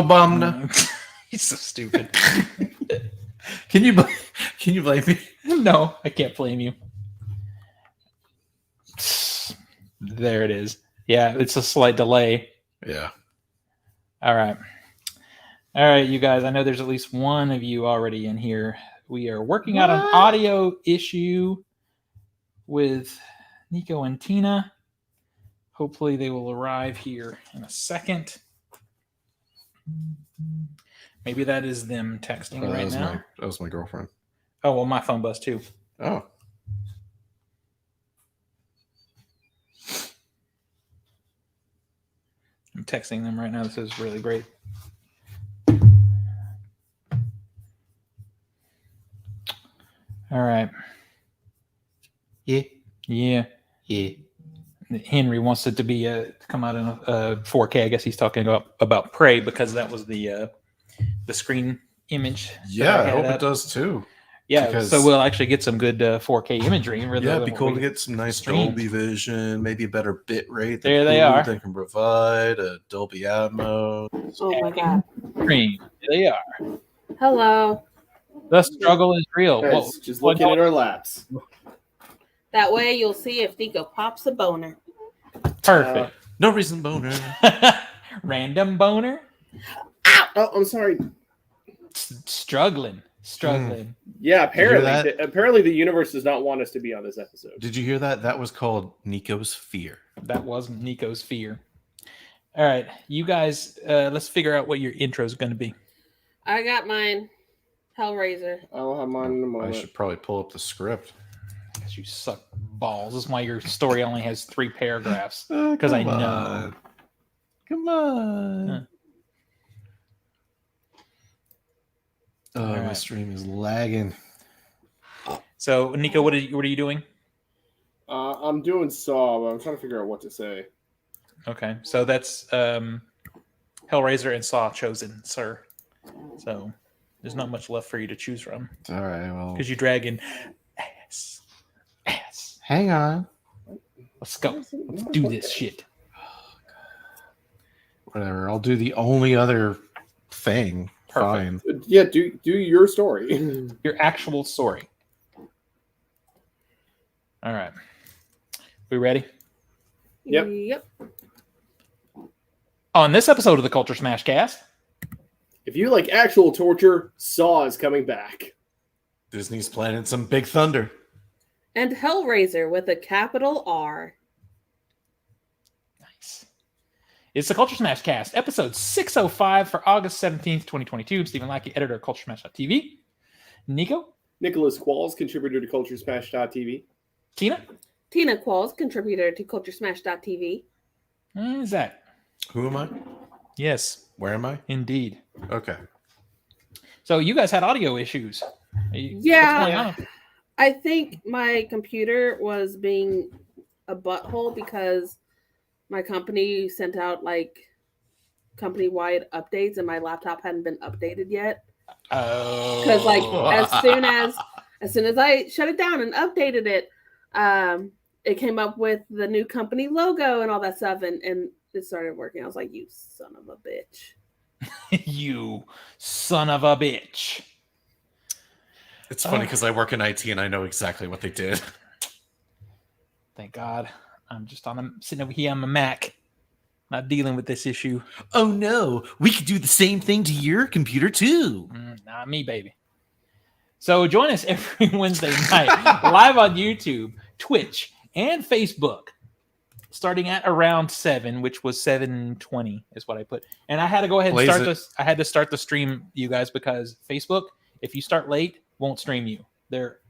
Obama. He's so stupid. Can you blame me? No, I can't blame you. There it is. Yeah, it's a slight delay. Yeah. All right, you guys. I know there's at least one of you already in here. We are working out an audio issue with Nico and Tina. Hopefully they will arrive here in a second. Maybe that is them texting right now. That was my girlfriend. Oh, well, my phone buzzed too. Oh. I'm texting them right now. This is really great. All right. Yeah. Henry wants it to be come out in a 4K. I guess he's talking about Prey because that was the screen image. Yeah, I hope it does too. Yeah, because so we'll actually get some good 4K imagery. Yeah, it'd be cool to get some nice Dolby Vision, maybe a better bit rate. There they are. They can provide a Dolby Atmos. Oh my god. Screen. There they are. Hello. The struggle is real. Guys, just looking at our laps. That way you'll see if Nico pops a boner. Perfect. No reason boner. Random boner. Ow! Oh, I'm sorry. Struggling. Yeah, apparently the universe does not want us to be on this episode. Did you hear that? That was called Nico's Fear. That was Nico's Fear. All right, you guys, let's figure out what your intro is going to be. I got mine. Hellraiser. I'll have mine in a moment. I should probably pull up the script. Because you suck balls. This is why your story only has 3 paragraphs. Because I know. Come on. Huh. Oh, All my right. stream is lagging. So, Nico, what are you doing? I'm doing Saw, but I'm trying to figure out what to say. Okay, so that's Hellraiser and Saw chosen, sir. So there's not much left for you to choose from. All right, well. Because you drag in ass. Hang on. Let's go. Let's do this shit. Whatever. I'll do the only other thing. Perfect. Fine. Yeah, do your story. Your actual story. All right. We ready? Yep. On this episode of the Culture Smash Cast. If you like actual torture, Saw is coming back. Disney's planning some big thunder. And Hellraiser with a capital R. Nice. It's the Culture Smash Cast, episode 605 for August 17th, 2022. I'm Stephen Lackey, editor of CultureSmash.tv. Nico? Nicholas Qualls, contributor to CultureSmash.tv. Tina? Tina Qualls, contributor to CultureSmash.tv. Zach? Who am I? Yes, Where am I? indeed. Okay. So you guys had audio issues. What's going Yeah. on? I think my computer was being a butthole because my company sent out like company-wide updates and my laptop hadn't been updated yet. Oh. Because like as soon as I shut it down and updated it, it came up with the new company logo and all that stuff, and it started working. I was like, "You son of a bitch!" You son of a bitch. It's funny because I work in IT and I know exactly what they did. Thank God. I'm just sitting over here on my Mac, not dealing with this issue. Oh no, we could do the same thing to your computer too. Not me, baby. So join us every Wednesday night live on YouTube, Twitch, and Facebook, starting at around 7, which was 7:20 is what I put. And I had to go ahead and start this. I had to start the stream, you guys, because Facebook, if you start late, won't stream you. They're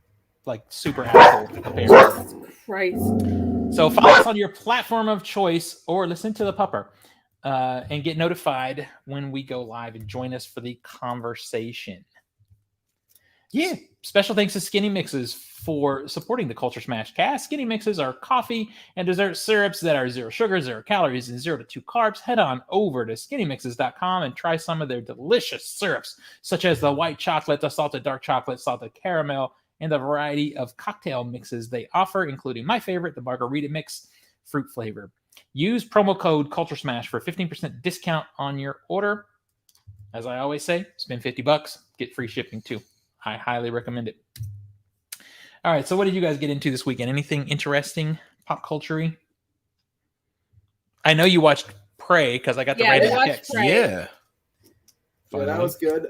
like super asshole. Jesus Christ. So follow us on your platform of choice or listen to the pupper and get notified when we go live and join us for the conversation. Yeah. Special thanks to Skinny Mixes for supporting the Culture Smash Cast. Skinny Mixes are coffee and dessert syrups that are 0 sugar, 0 calories, and 0 to 2 carbs. Head on over to skinnymixes.com and try some of their delicious syrups, such as the white chocolate, the salted dark chocolate, salted caramel, and the variety of cocktail mixes they offer, including my favorite, the margarita mix, fruit flavor. Use promo code CultureSmash for 15% discount on your order. As I always say, spend $50, get free shipping too. I highly recommend it. All right, so what did you guys get into this weekend? Anything interesting, pop culture-y? I know you watched Prey because I got the Yeah, we random watched text. Prey. Yeah. Yeah, that was good.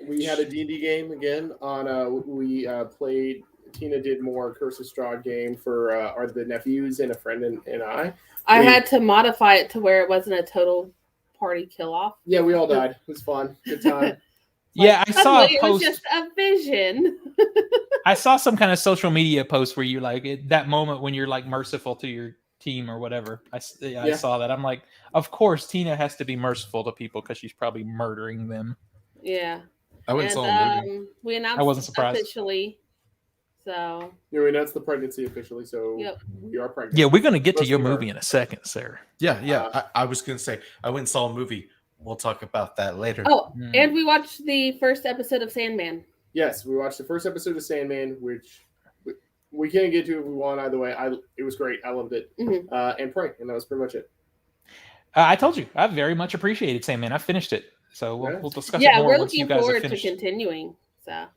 We had a D&D game again on. We played. Tina did more Curse of Strahd game for the nephews and a friend and I. I had to modify it to where it wasn't a total party kill off. Yeah, we all died. It was fun. Good time. Yeah, I saw a It was post. just a vision. I saw some kind of social media post where you like that moment when you're like merciful to your team or whatever. I saw that. I'm like, of course, Tina has to be merciful to people because she's probably murdering them. Yeah. I went and saw a movie. We announced I wasn't surprised. officially. So Yeah, we announced the pregnancy officially, so Yep. we are pregnant. Yeah, we're gonna get to Most your of our- movie in a second, Sarah. Yeah. I was gonna say I went and saw a movie. We'll talk about that later. Oh, Mm. and we watched the first episode of Sandman. Yes, we watched the first episode of Sandman, which we can't get to if we want either way. It was great. I loved it. Mhm. And Prey, and that was pretty much it. I told you, I very much appreciated Sandman. I finished it, so we'll discuss it Yeah, more we're once you looking guys have forward to finished. continuing. So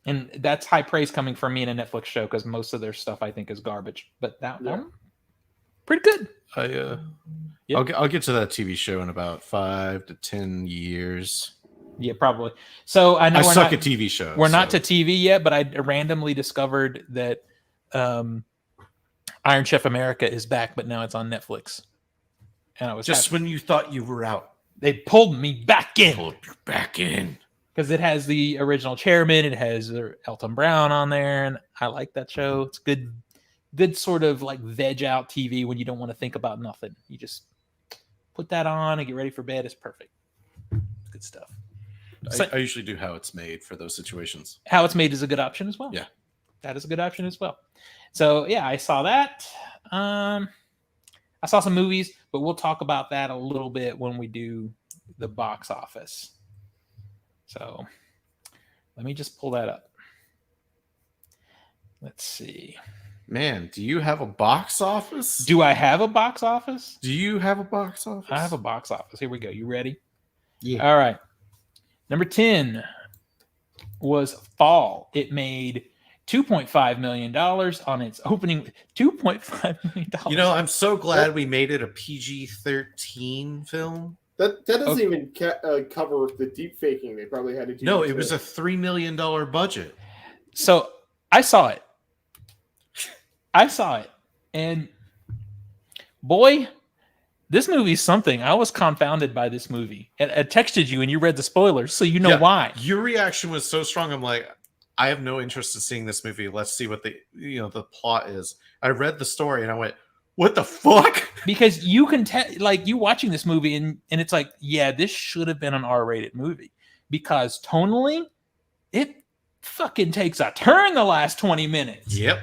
And that's high praise coming from me in a Netflix show because most of their stuff I think is garbage. But that one, pretty good. I'll get to that TV show in about 5 to 10 years. Yeah, probably. So I know I we're suck not, at TV shows. we're not so- to TV yet, but I randomly discovered that Iron Chef America is back, but now it's on Netflix. And I was just happy. when you thought you were out, They pulled me back in. pulled you back in. Because it has the original chairman, it has Elton Brown on there, and I like that show. It's good sort of like veg out TV when you don't want to think about nothing. You just put that on and get ready for bed. It's perfect. Good stuff. I usually do How It's Made for those situations. How It's Made is a good option as well. Yeah. That is a good option as well. So yeah, I saw that. I saw some movies, but we'll talk about that a little bit when we do the box office. So let me just pull that up. Let's see. Man, do you have a box office? Do I have a box office? Do you have a box office? I have a box office. Here we go. You ready? Yeah. All right. Number 10 was Fall. It made $2.5 million on its opening. $2.5 million. You know, I'm so glad we made it a PG-13 film. That doesn't even cover the deep faking they probably had to do. No, it was a $3 million budget. So I saw it. And boy, this movie's something. I was confounded by this movie. And I texted you and you read the spoilers, so you know why. Your reaction was so strong. I'm like, I have no interest in seeing this movie. Let's see what the plot is. I read the story and I went, what the fuck? Because you can tell, like, you watching this movie and it's like, yeah, this should have been an R-rated movie. Because tonally, it fucking takes a turn the last 20 minutes. Yep.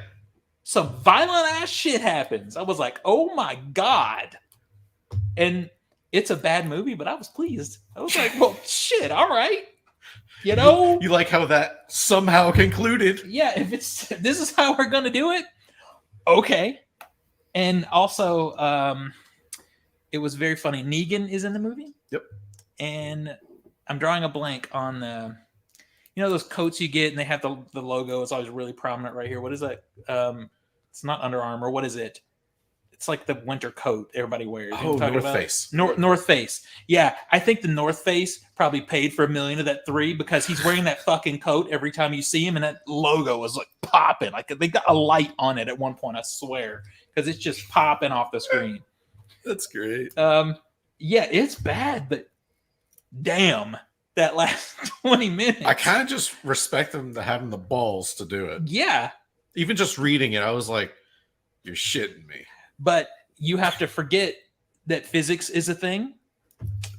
Some violent ass shit happens. I was like, oh my God. And it's a bad movie, but I was pleased. I was like, well, shit, all right. You know? You like how that somehow concluded. Yeah, if this is how we're going to do it, okay. And also, it was very funny. Negan is in the movie. Yep. And I'm drawing a blank on the, those coats you get and they have the logo. It's always really prominent right here. What is that? It's not Under Armour. What is it? It's like the winter coat everybody wears. Oh, North Face. North Face. Yeah, I think the North Face probably paid for $1 million of that $3 million because he's wearing that fucking coat every time you see him, and that logo was like popping. Like they got a light on it at one point, I swear, because it's just popping off the screen. That's great. Yeah, it's bad, but damn, that last 20 minutes. I kind of just respect them to having the balls to do it. Yeah. Even just reading it, I was like, you're shitting me. But you have to forget that physics is a thing.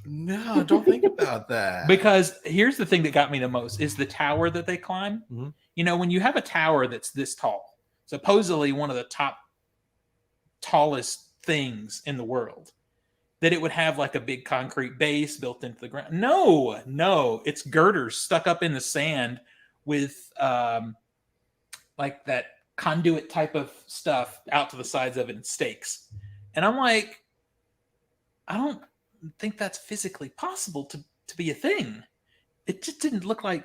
No, don't think about that. Because here's the thing that got me the most is the tower that they climb. Mm-hmm. When you have a tower that's this tall, supposedly one of the tallest things in the world, that it would have like a big concrete base built into the ground. No, it's girders stuck up in the sand with like that conduit type of stuff out to the sides of it and stakes. And I'm like, think that's physically possible to be a thing. It just didn't look like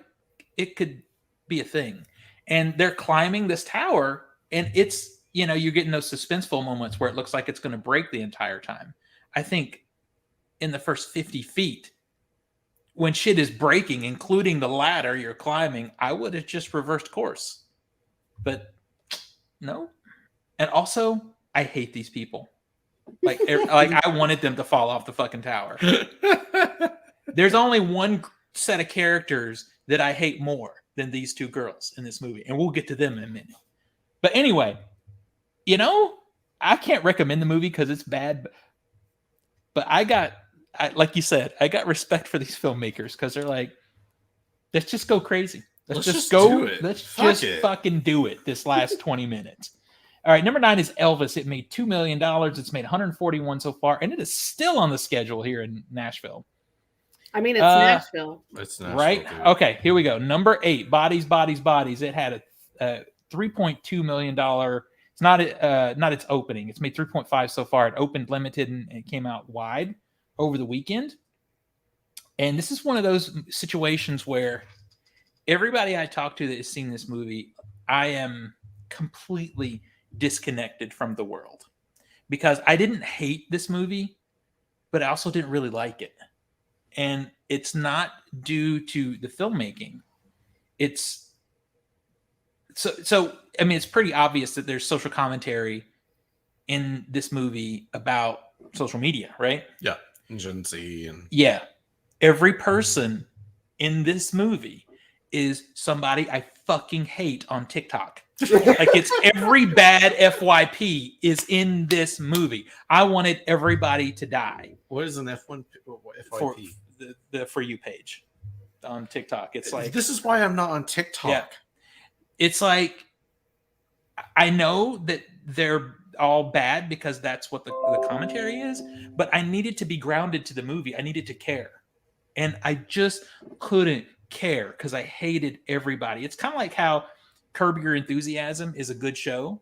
it could be a thing. And they're climbing this tower, and it's, you're getting those suspenseful moments where it looks like it's going to break the entire time. I think in the first 50 feet, when shit is breaking, including the ladder you're climbing, I would have just reversed course. But no. And also, I hate these people. Like I wanted them to fall off the fucking tower. There's only one set of characters that I hate more than these two girls in this movie, and we'll get to them in a minute. But anyway, I can't recommend the movie because it's bad, but like you said, I got respect for these filmmakers because they're like, let's just go crazy. Let's just go. Let's fucking do it this last 20 minutes. All right, number 9 is Elvis. It made $2 million. It's made 141 so far, and it is still on the schedule here in Nashville. I mean, it's Nashville. It's Nashville, right? dude. Okay, here we go. Number 8, Bodies, Bodies, Bodies. It had a $3.2 million. It's not its opening. It's made 3.5 so far. It opened limited and it came out wide over the weekend. And this is one of those situations where everybody I talk to that has seen this movie, I am completely disconnected from the world because I didn't hate this movie, but I also didn't really like it. And it's not due to the filmmaking. It's so I mean, it's pretty obvious that there's social commentary in this movie about social media, right? Yeah. Gen Z and yeah. Every person in this movie is somebody I fucking hate on TikTok. Like it's every bad FYP is in this movie. I wanted everybody to die. What is an F1 FYP? For the For You page on TikTok. It's like, this is why I'm not on TikTok. Yeah. It's like, I know that they're all bad because that's what the commentary is, but I needed to be grounded to the movie. I needed to care. And I just couldn't care because I hated everybody. It's kind of like how Curb Your Enthusiasm is a good show,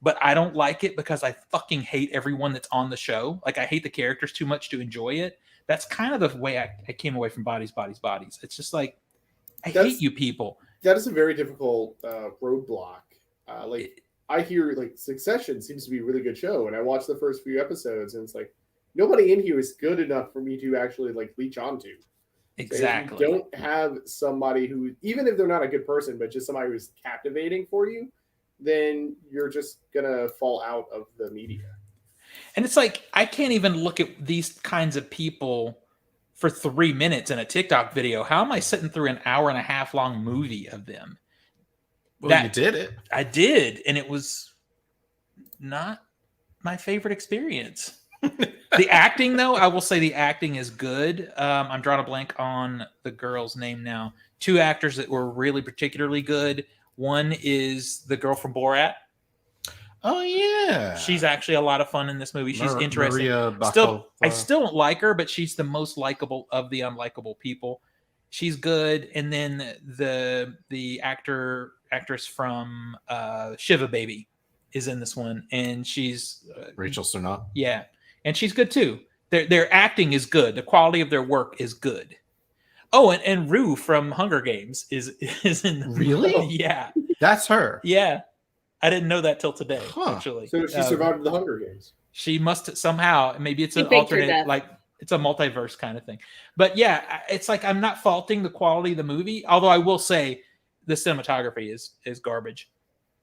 but I don't like it because I fucking hate everyone that's on the show. Like I hate the characters too much to enjoy it. That's kind of the way I came away from Bodies, Bodies, Bodies. It's just like, I hate you people. That is a very difficult roadblock. I hear like Succession seems to be a really good show, and I watched the first few episodes, and it's like nobody in here is good enough for me to actually like leech onto. Exactly. So if you don't have somebody who, even if they're not a good person, but just somebody who's captivating for you, then you're just gonna fall out of the media. And it's like, I can't even look at these kinds of people for 3 minutes in a TikTok video. How am I sitting through an hour and a half long movie of them? Well, you did it. I did. And it was not my favorite experience. The acting, though, I will say the acting is good. I'm drawing a blank on the girl's name now. 2 actors that were really particularly good. One is the girl from Borat. Oh yeah, she's actually a lot of fun in this movie. She's interesting. Maria I still don't like her, but she's the most likable of the unlikable people. She's good. And then the actress from Shiva Baby is in this one, and she's Rachel Sernott. Yeah, and she's good too. Their acting is good. The quality of their work is good. Oh, and Rue from Hunger Games is in. Really? Yeah, that's her. Yeah. I didn't know that till today, actually. So she survived the Hunger Games. She must somehow. Maybe it's an alternate, like it's a multiverse kind of thing. But yeah, it's like I'm not faulting the quality of the movie, although I will say the cinematography is garbage.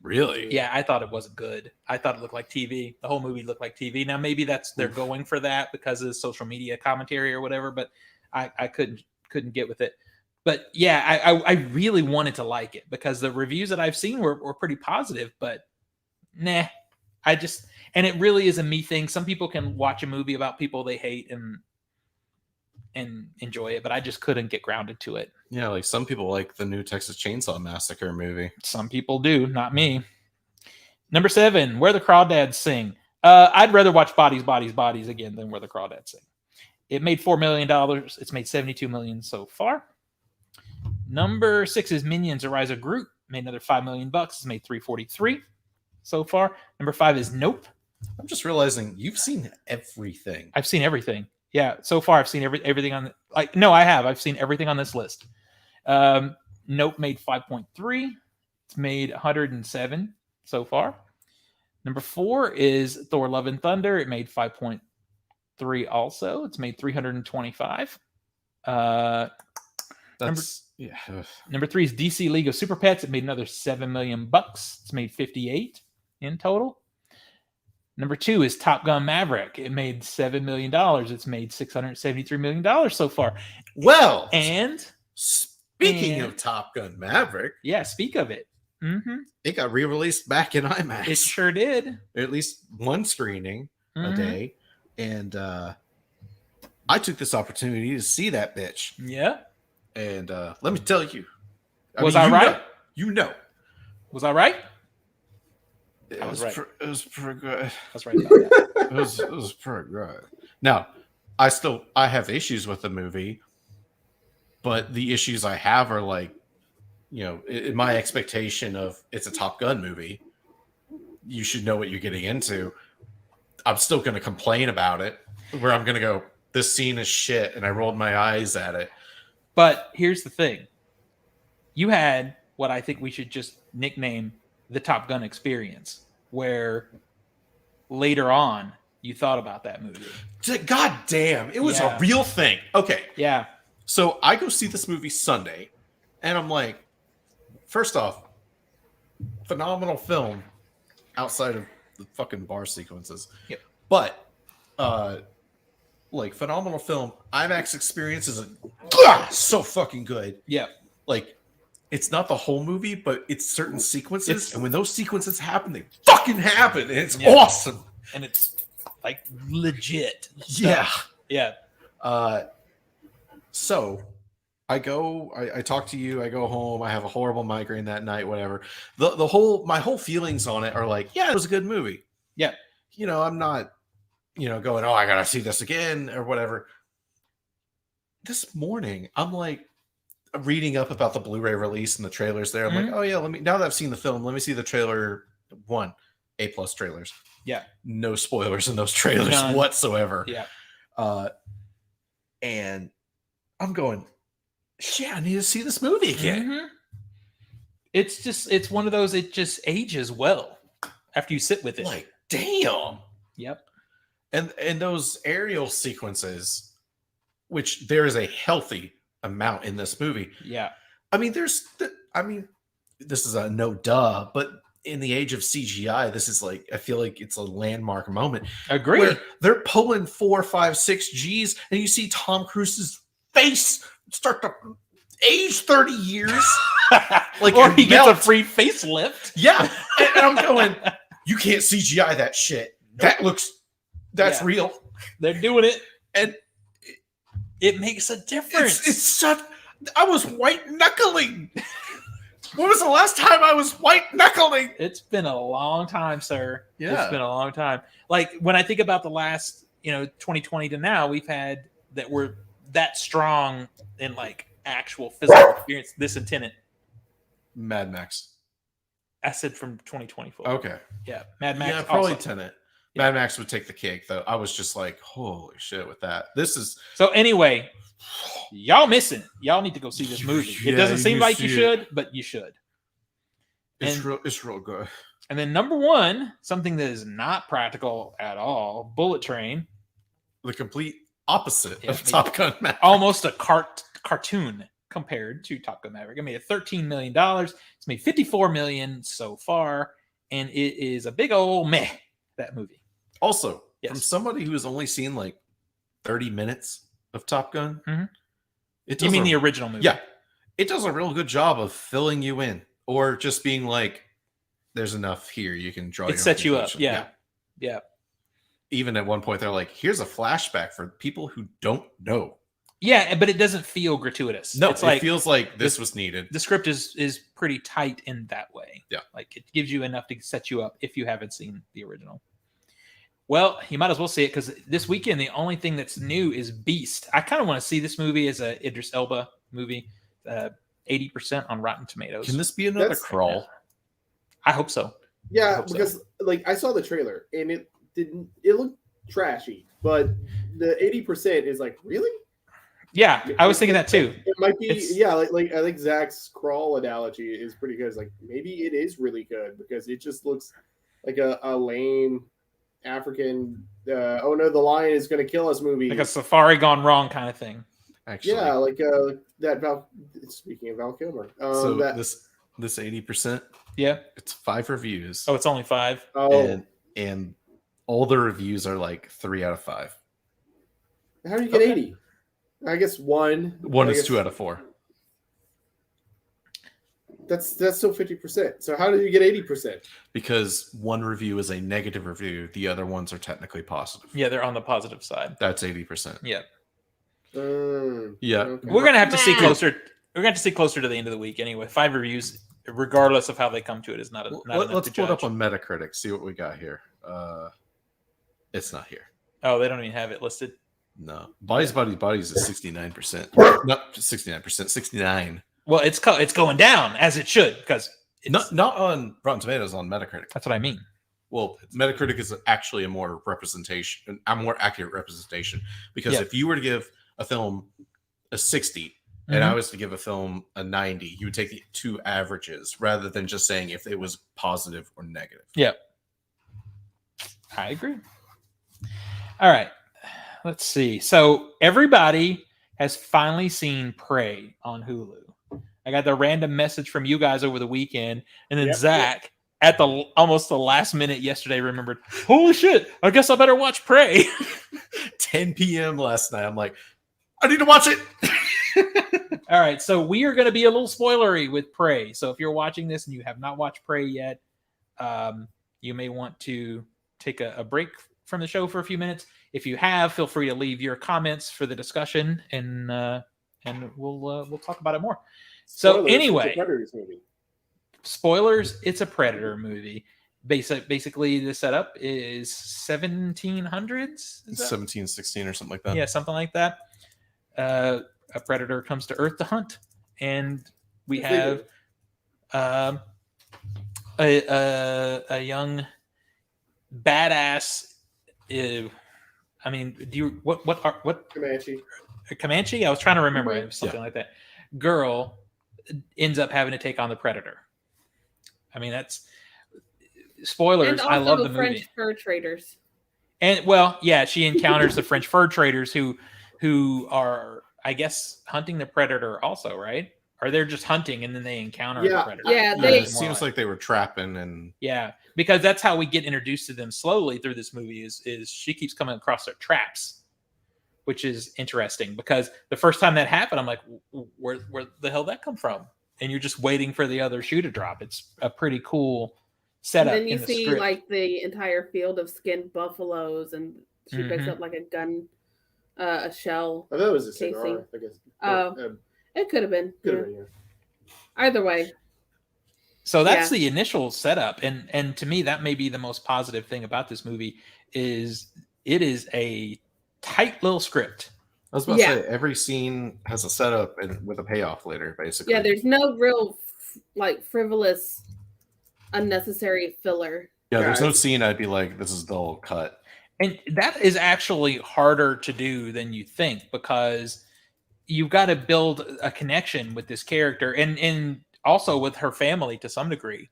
Really? Yeah, I thought it wasn't good. I thought it looked like TV. The whole movie looked like TV. Now maybe they're going for that because of social media commentary or whatever, but I couldn't get with it. But yeah, I really wanted to like it because the reviews that I've seen were pretty positive, but nah, and it really is a me thing. Some people can watch a movie about people they hate and enjoy it, but I just couldn't get grounded to it. Yeah, like some people like the new Texas Chainsaw Massacre movie. Some people do, not me. Number 7, Where the Crawdads Sing. I'd rather watch Bodies, Bodies, Bodies again than Where the Crawdads Sing. It made $4 million. It's made $72 million so far. Number 6 is Minions: A Rise of Gru. Made another $5 million. It's made $343 so far. Number 5 is Nope. I'm just realizing you've seen everything. I've seen everything. Yeah, so far I've seen everything on. I've seen everything on this list. Nope made 5.3. It's made 107 so far. Number 4 is Thor: Love and Thunder. It made 5.3 also. It's made 325. Number 3 is DC League of Super Pets. It made another $7 million. It's made 58 in total. Number 2 is Top Gun Maverick. It made $7 million. It's made $673 million so far. Well, and speaking of Top Gun Maverick, yeah, speak of it. Mm-hmm. It got re-released back in IMAX. It sure did. At least one screening a day, and I took this opportunity to see that bitch. Yeah. And let me tell you, was I right? You know. Was I right? It was right. It was pretty good. I was right about that. It was pretty good. Now, I have issues with the movie, but the issues I have are like, in my expectation of it's a Top Gun movie, you should know what you're getting into. I'm still going to complain about it, where I'm going to go, this scene is shit, and I rolled my eyes at it. But here's the thing. You had what I think we should just nickname the Top Gun experience, where later on you thought about that movie. God damn, it was a real thing. Okay. Yeah. So I go see this movie Sunday, and I'm like, first off, phenomenal film outside of the fucking bar sequences. Yep. But, phenomenal film. IMAX experience is so fucking good. Yeah. Like, it's not the whole movie, but it's certain sequences. And when those sequences happen, they fucking happen. And it's awesome. And it's like legit. Yeah. Yeah. So I talk to you, I go home, I have a horrible migraine that night, whatever. My whole feelings on it are like, yeah, it was a good movie. Yeah. I'm not, going, oh, I gotta see this again or whatever. This morning, I'm like reading up about the Blu-ray release and the trailers there. I'm like, oh yeah, now that I've seen the film, let me see the trailer. A+ trailers. Yeah. No spoilers in those trailers whatsoever. Yeah. And I'm going, shit, I need to see this movie again. Mm-hmm. It's one of those, it just ages well after you sit with it. Like, damn. Yep. And those aerial sequences, which there is a healthy amount in this movie. Yeah. I mean, this is a no duh, but in the age of CGI, this is like, I feel like it's a landmark moment. Agree. Where they're pulling 4, 5, 6 G's, and you see Tom Cruise's face start to age 30 years. Or he gets a free facelift. Yeah. And I'm going, you can't CGI that shit. Nope. That's real. They're doing it. And it makes a difference. I was white knuckling. When was the last time I was white knuckling? It's been a long time, sir. Yeah. It's been a long time. Like when I think about the last, 2020 to now, we've had that we're that strong in like actual physical experience. This and Tenet. Mad Max. I said from 2024. Okay. Yeah. Mad Max. Yeah, probably also. Tenet. Yeah. Mad Max would take the cake, though. I was just like, holy shit with that. This is... So anyway, y'all missing it. Y'all need to go see this movie. It doesn't seem like you should, but you should. It's real good. And then number 1, something that is not practical at all, Bullet Train. The complete opposite of Top Gun Maverick. Almost a cartoon compared to Top Gun Maverick. It made $13 million. It's made $54 million so far. And it is a big old meh, that movie. Also, from somebody who has only seen like 30 minutes of Top Gun. Mm-hmm. You mean the original movie? Yeah. It does a real good job of filling you in. Or just being like, there's enough here. You can draw. It sets you up. Yeah. Even at one point, they're like, here's a flashback for people who don't know. Yeah, but it doesn't feel gratuitous. No, it feels like this was needed. The script is pretty tight in that way. Yeah. Like it gives you enough to set you up if you haven't seen the original. Well, you might as well see it because this weekend, the only thing that's new is Beast. I kind of want to see this movie as a Idris Elba movie. 80% on Rotten Tomatoes. Can this be another Crawl? I hope so. Yeah, because like I saw the trailer and it looked trashy, but the 80% is like, really? Yeah, I was thinking that too. It might be, It's- yeah. Like I think Zach's crawl analogy is pretty good. It's like maybe it is really good because it just looks like a lame African. Oh no, the lion is going to kill us movie. Like a safari gone wrong kind of thing. Actually, Yeah, like that. Speaking of Val Kilmer, so that, this 80%, Yeah. it's 5 reviews. Oh, it's only 5. And all the reviews are like 3 out of 5. how do you get Okay. 80? I guess one. One I is guess 2 out of 4. That's still 50%. So how do you get 80%? Because one review is a negative review, the other ones are technically positive. Yeah, they're on the positive side. That's 80%. Yeah. Yeah. Okay. We're gonna have to see Math. closer. We're gonna have to see closer to the end of the week anyway. 5 reviews, regardless of how they come to it, is not enough Let's to pull it up judge. on Metacritic, see what we got here. It's not here. Oh, they don't even have it listed. No. Bodies is 69%. Not 69%, 69. Well, it's going down as it should because Not on Rotten Tomatoes, on Metacritic. that's what I mean. Well, Metacritic is actually a more accurate representation, because Yeah. if you were to give a film a 60 and I was to give a film a 90, you would take the 2 averages rather than just saying if it was positive or negative. Yeah, I agree. All right, let's see. So everybody has finally seen Prey on Hulu. I got the random message from you guys over the weekend, and then Yep. Zach at the almost the last minute yesterday remembered, holy shit, I guess I better watch Prey. 10 p.m. last night. I'm like, I need to watch it. All right, so we are going to be a little spoilery with Prey. So if you're watching this and you have not watched Prey yet, you may want to take a break from the show for a few minutes. If you have, feel free to leave your comments for the discussion, and we'll talk about it more. So Spoilers, anyway, it's a Predators movie. spoilers, it's a Predator movie. Basically, the setup is 1700s. Is that- 17, 16 or something like that. yeah, something like that. A predator comes to Earth to hunt, and we Yes, have a young badass. I mean, do you what Comanche. Comanche? I was trying to remember Mhm. it was something like that. Girl ends up having to take on the predator. I mean, that's spoilers. And also I love the French movie. fur traders. And well, yeah, she encounters the French fur traders who are, I guess, hunting the predator also, right? Or they're just hunting and then they encounter the Yeah. predator. Yeah, Yeah, they- it seems like they were trapping, and Yeah, because that's how we get introduced to them slowly through this movie. Is she keeps coming across their traps, which is interesting because the first time that happened, I'm like, where the hell did that come from? And you're just waiting for the other shoe to drop. It's a pretty cool And setup. then you in the see script. like the entire field of skinned buffaloes, and she picks Mhm. up like a gun, a shell. I thought it was a Casing. cigar. I guess. Oh. It could have been. could Yeah. have been. Yeah. Either way, So that's the initial setup, and to me, that may be the most positive thing about this movie is it is a tight little script. I was about to Yeah. say every scene has a setup and with a payoff later, basically. yeah. There's no real like frivolous, unnecessary filler. Yeah, there's no Guys. scene I'd be like, this is dull cut. And that is actually harder to do than you think because you've got to build a connection with this character and also with her family to some degree,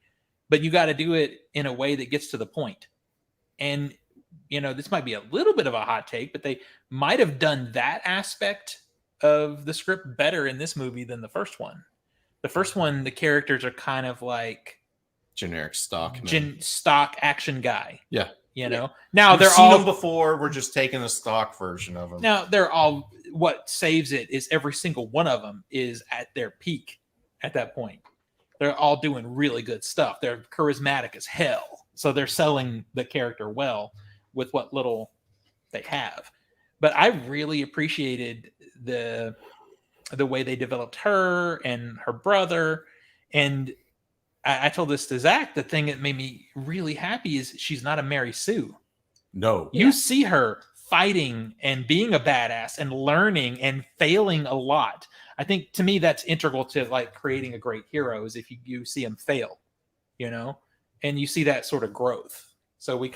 but you got to do it in a way that gets to the point. And this might be a little bit of a hot take, but they might have done that aspect of the script better in this movie than the first one. The first one, the characters are kind of like Generic stock. stock action guy. Yeah. Now We've they're seen all them before. We're just taking a stock version of them. Now they're all. What saves it is every single one of them is at their peak at that point. They're all doing really good stuff. They're charismatic as hell, so they're selling the character well with what little they have. But I really appreciated the way they developed her and her brother. And I told this to Zach. The thing that made me really happy is she's not a Mary Sue. No. You see her fighting and being a badass and learning and failing a lot. I think to me that's integral to like creating a great hero is if you see him fail, and you see that sort of growth. So we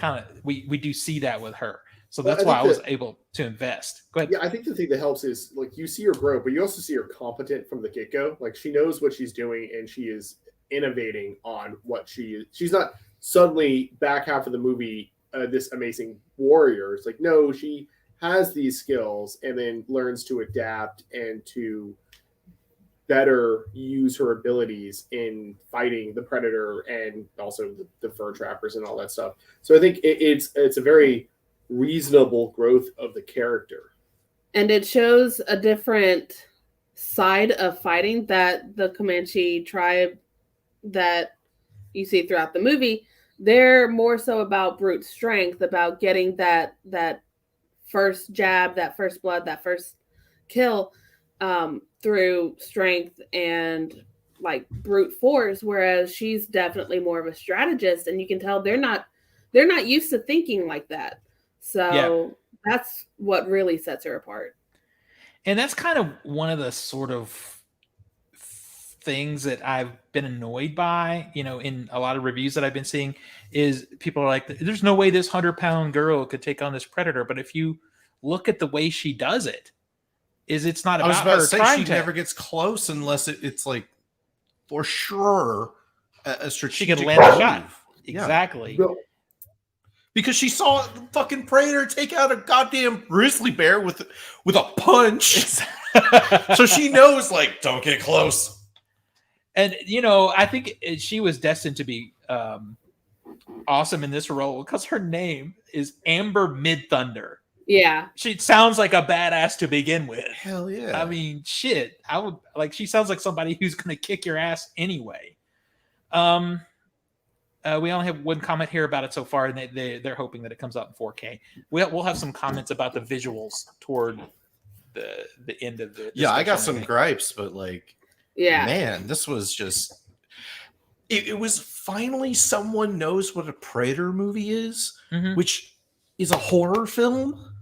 do see that with her. So that's why I was able to invest. Go ahead. Yeah, I think the thing that helps is like you see her grow, but you also see her competent from the get-go. Like she knows what she's doing and she is innovating on what she is. She's not suddenly back half of the movie this amazing warrior. It's like, no, she has these skills and then learns to adapt and to better use her abilities in fighting the predator and also the fur trappers and all that stuff. So I think it's a very reasonable growth of the character. And it shows a different side of fighting that the Comanche tribe that you see throughout the movie, they're more so about brute strength, about getting that first jab, that first blood, that first kill through strength and like brute force, whereas she's definitely more of a strategist, and you can tell they're not used to thinking like that. So that's what really sets her apart. And that's kind of one of the sort of things that I've been annoyed by, in a lot of reviews that I've been seeing, is people are like, there's no way this 100-pound girl could take on this predator. But if you look at the way she does it, it's not about her trying to. She never gets close unless it's like for sure a strategic. She can land a shot. Exactly. No. Because she saw the fucking predator take out a goddamn grizzly bear with a punch. So she knows, like, don't get close. And, I think she was destined to be awesome in this role because her name is Amber Midthunder. Yeah. She sounds like a badass to begin with. Hell yeah. I mean, shit. I would she sounds like somebody who's going to kick your ass anyway. We only have one comment here about it so far, and they're hoping that it comes out in 4K. We'll have some comments about the visuals toward the end of the. Yeah, I got some gripes, but man, this was just. It was finally someone knows what a Predator movie is, which is a horror film.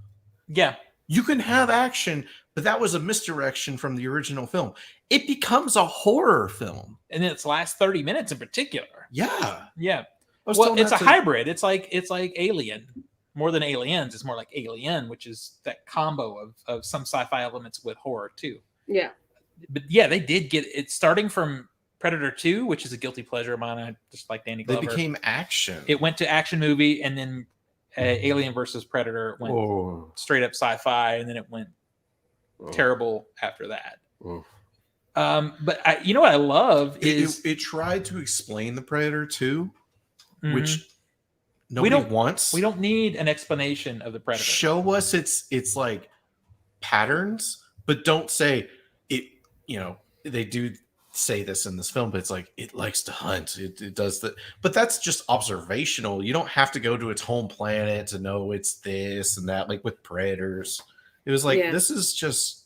Yeah, you can have action, but that was a misdirection from the original film. It becomes a horror film, and its last 30 minutes in particular. Yeah. Well, it's a hybrid. It's like Alien, more than Aliens. It's more like Alien, which is that combo of some sci-fi elements with horror too. Yeah. But yeah, they did get it starting from Predator 2, which is a guilty pleasure of mine. I just like Danny Glover. They became action. It went to action movie, and then Alien versus Predator went straight up sci-fi, and then it went terrible after that. But what I love is it tried to explain the Predator 2, which nobody wants. We don't need an explanation of the Predator. Show us its like patterns, but don't say it. They do say this in this film, but it's like it likes to hunt. It does that, but that's just observational. You don't have to go to its home planet to know it's this and that. Like with Predators, it was like this is just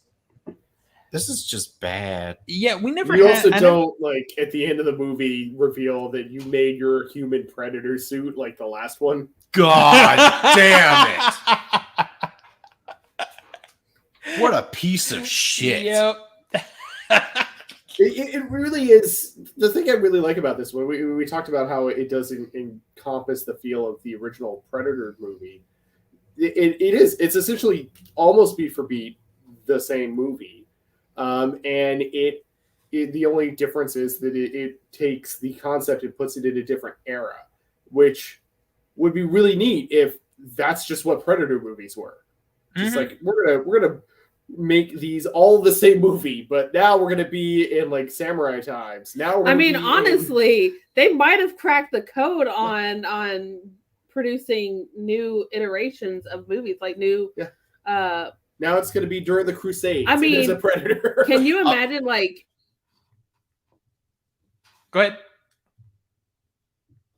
bad. Yeah, we also don't like at the end of the movie reveal that you made your human Predator suit like the last one. God damn it! What a piece of shit. Yep. It really is. The thing I really like about this one, we talked about how it doesn't encompass the feel of the original Predator movie. It's essentially almost beat for beat the same movie, and the only difference is that it takes the concept and puts it in a different era, which would be really neat if that's just what Predator movies were. Just like we're gonna make these all the same movie, but now we're gonna be in like samurai times. Now honestly, they might have cracked the code on producing new iterations of movies, like new. Now it's gonna be during the Crusades. I mean, there's a Predator. Can you imagine? Go ahead.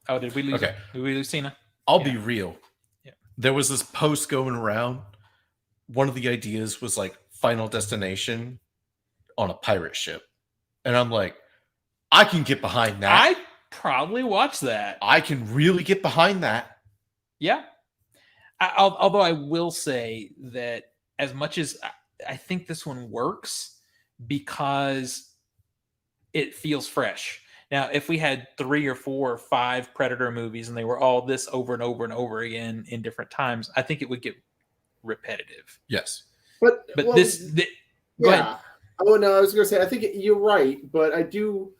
Oh, did we lose? Okay, did we lose Cena? I'll be real. Yeah, there was this post going around. One of the ideas was like Final Destination on a pirate ship. And I'm like, I can get behind that. I probably watched that. I can really get behind that. Yeah. Although I will say that as much as I think this one works because it feels fresh. Now, if we had 3 or 4 or 5 Predator movies and they were all this over and over and over again in different times, I think it would get repetitive. Yes. But But well, go ahead. Oh no, I was going to say I think you're right, but I do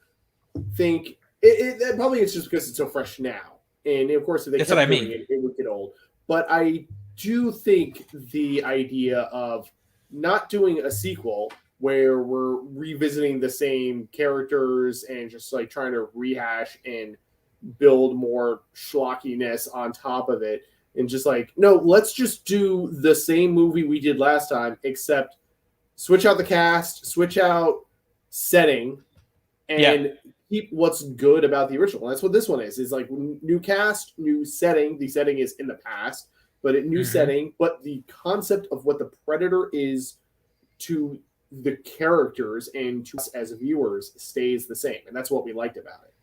think it probably is just because it's so fresh now, and of course if they That's kept what I doing mean. it would get old. But I do think the idea of not doing a sequel where we're revisiting the same characters and just like trying to rehash and build more schlockiness on top of it, and just like, no, let's just do the same movie we did last time, except switch out the cast, switch out setting, and keep what's good about the original. And that's what this one is. It's like new cast, new setting. The setting is in the past, but a new setting. But the concept of what the Predator is to the characters and to us as viewers stays the same, and that's what we liked about it.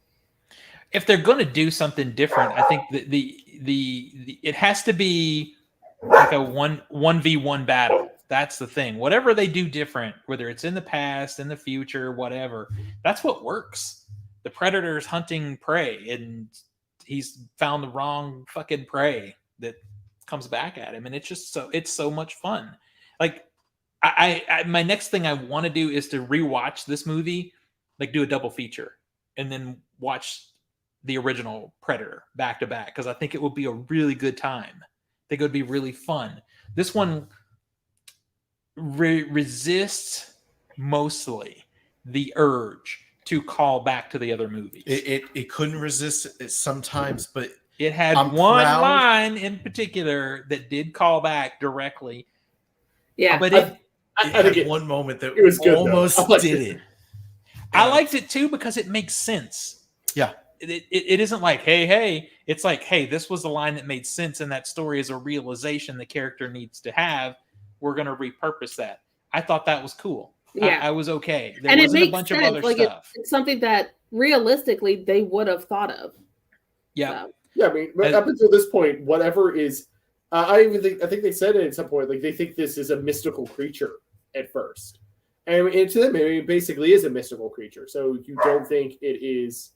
If they're going to do something different, I think the it has to be like a 1v1 battle. That's the thing. Whatever they do different, whether it's in the past, in the future, whatever, that's what works. The Predator's hunting prey, and he's found the wrong fucking prey that comes back at him, and it's so much fun. Like I my next thing I want to do is to rewatch this movie, like do a double feature, and then watch the original Predator back to back, because I think it would be a really good time. I think it would be really fun. This one resists mostly the urge to call back to the other movies. It couldn't resist it sometimes, but it had one line in particular that did call back directly. Yeah, but it had one moment that it was good, almost did it. I liked it too because it makes sense. Yeah. It isn't like, hey. It's like, hey, this was the line that made sense, and that story is a realization the character needs to have. We're going to repurpose that. I thought that was cool. Yeah. I was okay. There wasn't a bunch of other stuff. It's something that realistically they would have thought of. Yeah. So. Yeah, I mean, up until this point, whatever is... I think they said it at some point, like they think this is a mystical creature at first. And to them, it basically is a mystical creature. So you don't think it is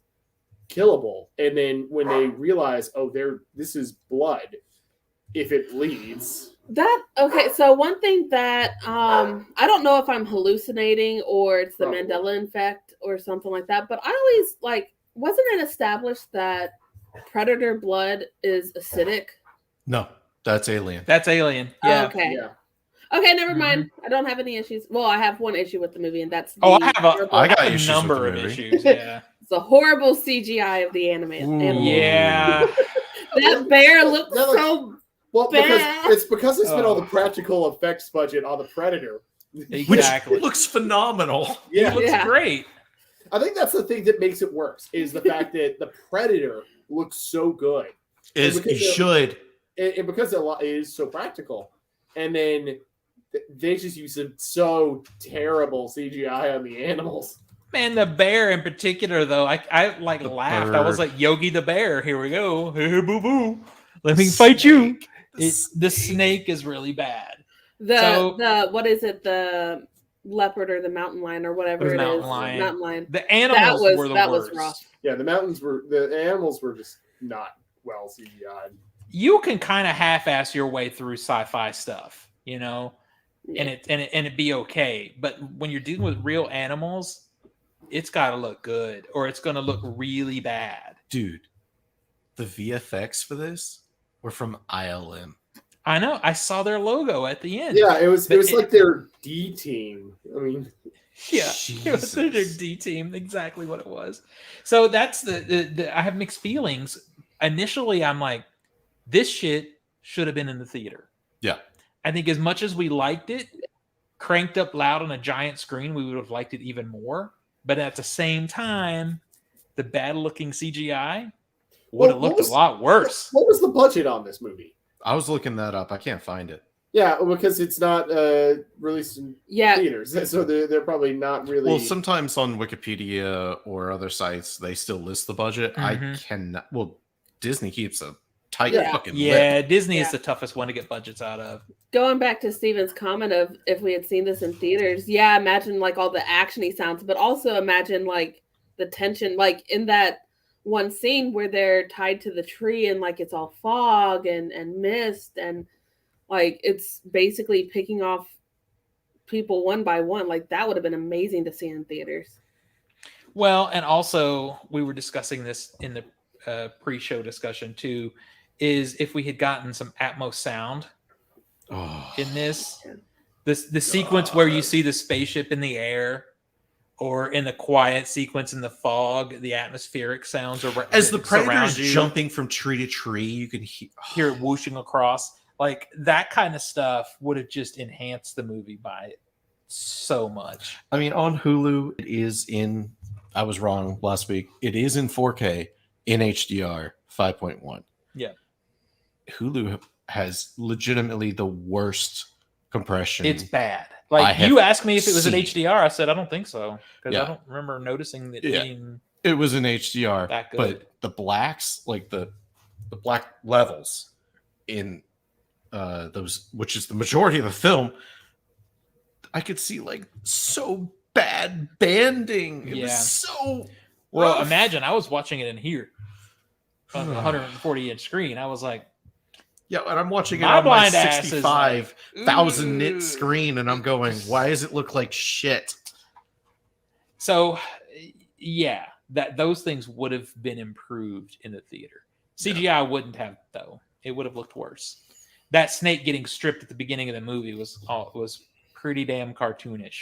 killable. And then when they realize, this is blood, if it bleeds. So one thing that I don't know if I'm hallucinating or it's the Mandela effect or something like that, but I always wasn't it established that predator blood is acidic? No, that's alien. That's alien. Yeah. Okay. Yeah. Okay, never mind. I don't have any issues. Well, I have one issue with the movie, and that's I got a number of issues. Yeah. It's a horrible CGI of the animal. Yeah. That bear looks so bad. because they spent all the practical effects budget on the Predator. Exactly. Which looks phenomenal. Yeah. It looks great. I think that's the thing that makes it worse, is the fact that the Predator looks so good. And because it is so practical. And then they just use some so terrible CGI on the animals. Man, the bear in particular, though, I laughed. I was like, Yogi the bear, here we go. Hey, boo boo. Let me fight you. The snake is really bad. What is it? The leopard or the mountain lion or whatever it is. Mountain lion. The animals were the worst. Was rough. Yeah, the animals were just not well CGI'd. You can kind of half-ass your way through sci-fi stuff, and it be okay. But when you're dealing with real animals, it's got to look good, or it's going to look really bad. Dude, the VFX for this were from ILM. I know. I saw their logo at the end. Yeah, it was like their D team. I mean, yeah, it was their D team. Exactly what it was. So that's the I have mixed feelings. Initially, I'm like, this shit should have been in the theater. Yeah. I think as much as we liked it, cranked up loud on a giant screen, we would have liked it even more. But at the same time, the bad-looking CGI would have looked a lot worse. What was the budget on this movie? I was looking that up. I can't find it. Yeah, because it's not released in theaters, so they're probably not really... Well, sometimes on Wikipedia or other sites, they still list the budget. I cannot... Well, Disney keeps a tight fucking lip. Yeah, Disney is the toughest one to get budgets out of. Going back to Steven's comment of if we had seen this in theaters, imagine all the action-y sounds, but also imagine the tension, in that one scene where they're tied to the tree and it's all fog and mist and Like it's basically picking off people one by one. Like that would have been amazing to see in theaters. Well, and also we were discussing this in the pre-show discussion too, is if we had gotten some Atmos sound in this, the sequence where you see the spaceship in the air, or in the quiet sequence in the fog, the atmospheric sounds, or as the predator's jumping from tree to tree, you can hear it whooshing across. Like that kind of stuff would have just enhanced the movie by so much. I mean, on Hulu, it is in. I was wrong last week. It is in 4K in HDR 5.1. Yeah, Hulu has legitimately the worst compression. It's bad. Like you asked me if it was in HDR, I said I don't think so because I don't remember noticing it being. It was in HDR, that good. But the blacks, like the black levels in those, which is the majority of the film, I could see like so bad banding. It was so well. rough. Imagine I was watching it in here on a 140-inch screen. I was like. Yeah, and I'm watching it on my 65,000 nit screen, and I'm going, why does it look like shit? So, yeah, those things would have been improved in the theater. CGI wouldn't have, though. It would have looked worse. That snake getting stripped at the beginning of the movie was pretty damn cartoonish.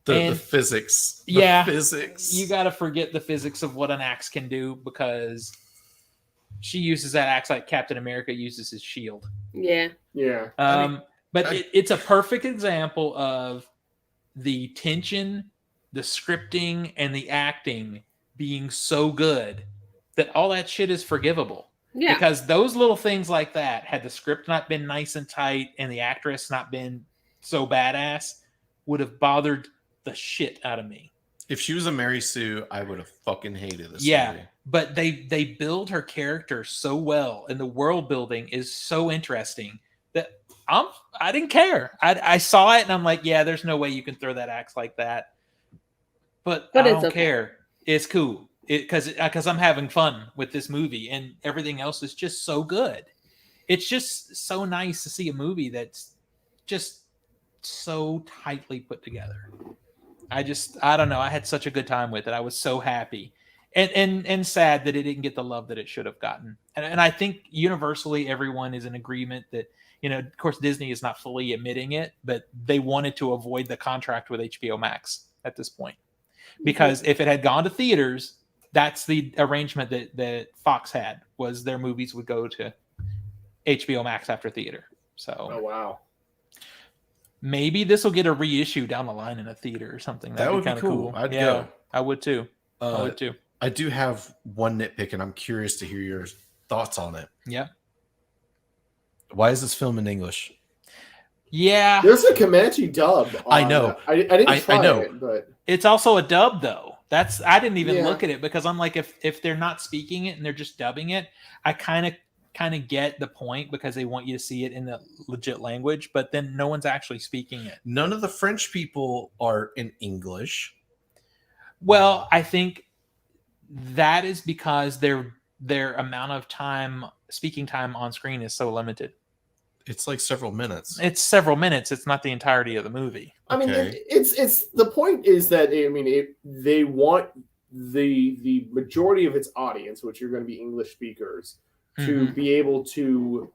The physics. Physics. You got to forget the physics of what an axe can do because... she uses that axe like Captain America uses his shield. Yeah. But it's a perfect example of the tension, the scripting, and the acting being so good that all that shit is forgivable. Yeah. Because those little things like that, had the script not been nice and tight and the actress not been so badass, would have bothered the shit out of me. If she was a Mary Sue, I would have fucking hated this movie. But they build her character so well, and the world building is so interesting that I didn't care. I saw it and I'm like, yeah, there's no way you can throw that axe like that. But I don't care. It's cool because I'm having fun with this movie, and everything else is just so good. It's just so nice to see a movie that's just so tightly put together. I don't know. I had such a good time with it. I was so happy and sad that it didn't get the love that it should have gotten. And I think universally everyone is in agreement that, of course, Disney is not fully admitting it, but they wanted to avoid the contract with HBO Max at this point. Because if it had gone to theaters, that's the arrangement that Fox had, was their movies would go to HBO Max after theater. So, oh, wow. Maybe this will get a reissue down the line in a theater or something. That would be cool. I'd go. I would too. I do have one nitpick, and I'm curious to hear your thoughts on it. Yeah. Why is this film in English? Yeah. There's a Comanche dub. I know. I didn't try it, but it's also a dub though. I didn't even look at it because I'm like, if they're not speaking it and they're just dubbing it, I kind of get the point because they want you to see it in the legit language, but then no one's actually speaking it. None of the French people are in English. Well, I think that is because their amount of speaking time on screen is so limited. It's like several minutes. It's several minutes. It's not the entirety of the movie. I mean, it's the point is that they want the majority of its audience, which are going to be English speakers, to be able to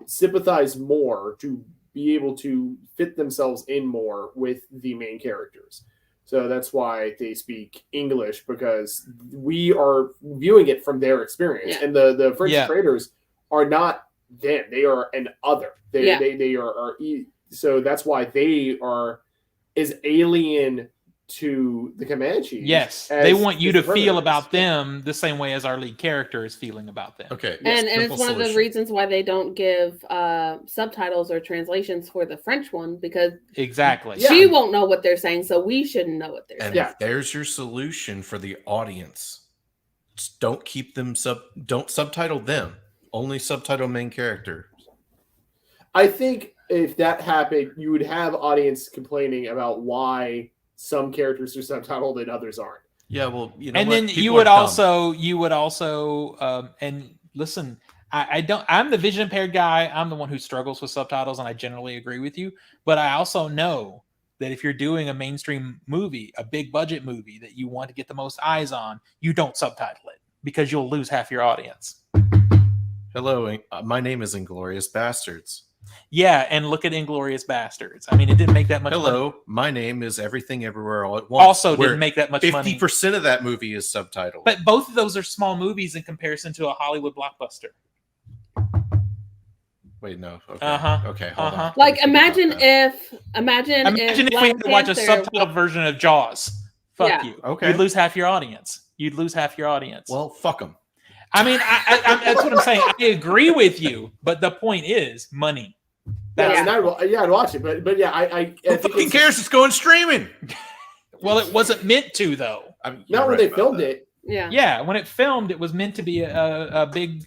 sympathize more, to be able to fit themselves in more with the main characters. So that's why they speak English, because we are viewing it from their experience. Yeah. And the French traders are not them. They are an other. They are so that's why they are as alien to the Comanches. Yes, they want you to feel about them the same way as our lead character is feeling about them. Okay, and it's one of the reasons why they don't give subtitles or translations for the French one, because she won't know what they're saying, so we shouldn't know what they're saying. And there's your solution for the audience. Just don't keep them don't subtitle them. Only subtitle main character. I think if that happened, you would have audience complaining about why some characters are subtitled and others aren't. Yeah, well, and then you would also, and listen, I don't. I'm the vision impaired guy. I'm the one who struggles with subtitles, and I generally agree with you. But I also know that if you're doing a mainstream movie, a big budget movie that you want to get the most eyes on, you don't subtitle it because you'll lose half your audience. Hello, my name is Inglorious Bastards. Yeah, and look at Inglourious Bastards. I mean, it didn't make that much money. Hello, my name is Everything Everywhere All at Once. Also didn't make that much money. 50% of that movie is subtitled. But both of those are small movies in comparison to a Hollywood blockbuster. Wait, no. Okay. Uh-huh. Okay, hold on. Like, imagine if we had to watch a subtitled version of Jaws. Fuck you. Okay. You'd lose half your audience. Well, fuck them. I mean, that's what I'm saying. I agree with you, but the point is money. I'd watch it, but yeah, I Who fucking cares? It's going streaming. Well, it wasn't meant to, though. I mean, not when they filmed it. Yeah, when it filmed, it was meant to be a big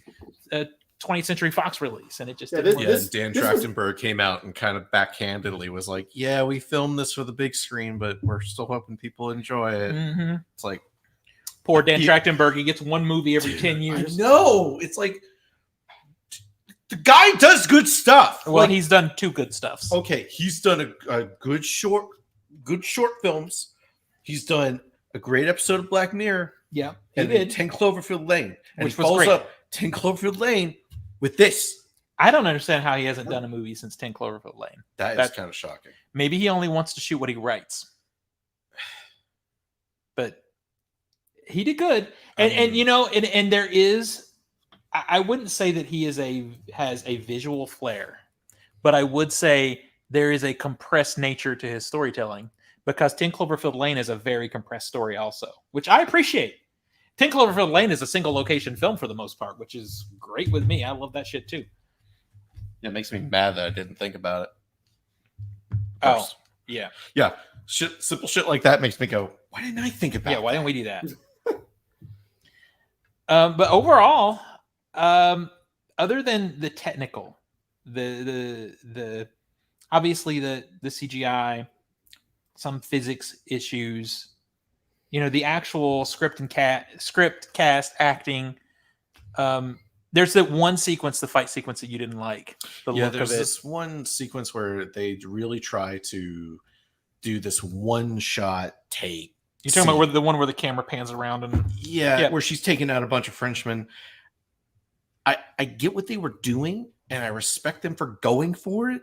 20th Century Fox release, and it just didn't work. Dan Trachtenberg came out and kind of backhandedly was like, "Yeah, we filmed this for the big screen, but we're still hoping people enjoy it." Mm-hmm. It's like, poor Dan Trachtenberg. He gets one movie every 10 years. No, it's like the guy does good stuff. Well, he's done two good stuffs. Okay, he's done a good short films. He's done a great episode of Black Mirror. Yeah, and he did. 10 Cloverfield Lane, and which he was follows great. up 10 Cloverfield Lane with this. I don't understand how he hasn't done a movie since 10 Cloverfield Lane. That's kind of shocking. Maybe he only wants to shoot what he writes. But he did good. And you know, and there is, I wouldn't say that he has a visual flair, but I would say there is a compressed nature to his storytelling, because 10 Cloverfield Lane is a very compressed story also, which I appreciate. 10 Cloverfield Lane is a single location film for the most part, which is great with me. I love that shit too. It makes me mad that I didn't think about it. Oh, yeah. Yeah. Simple shit like that makes me go, why didn't I think about it? Yeah, why didn't we do that? But overall, other than the technical, the obviously the CGI, some physics issues, you know, the actual script cast acting. There's that one sequence, the fight sequence, that you didn't like. There's this one sequence where they really try to do this one shot take. You're talking about the one where the camera pans around and where she's taking out a bunch of Frenchmen. I get what they were doing, and I respect them for going for it,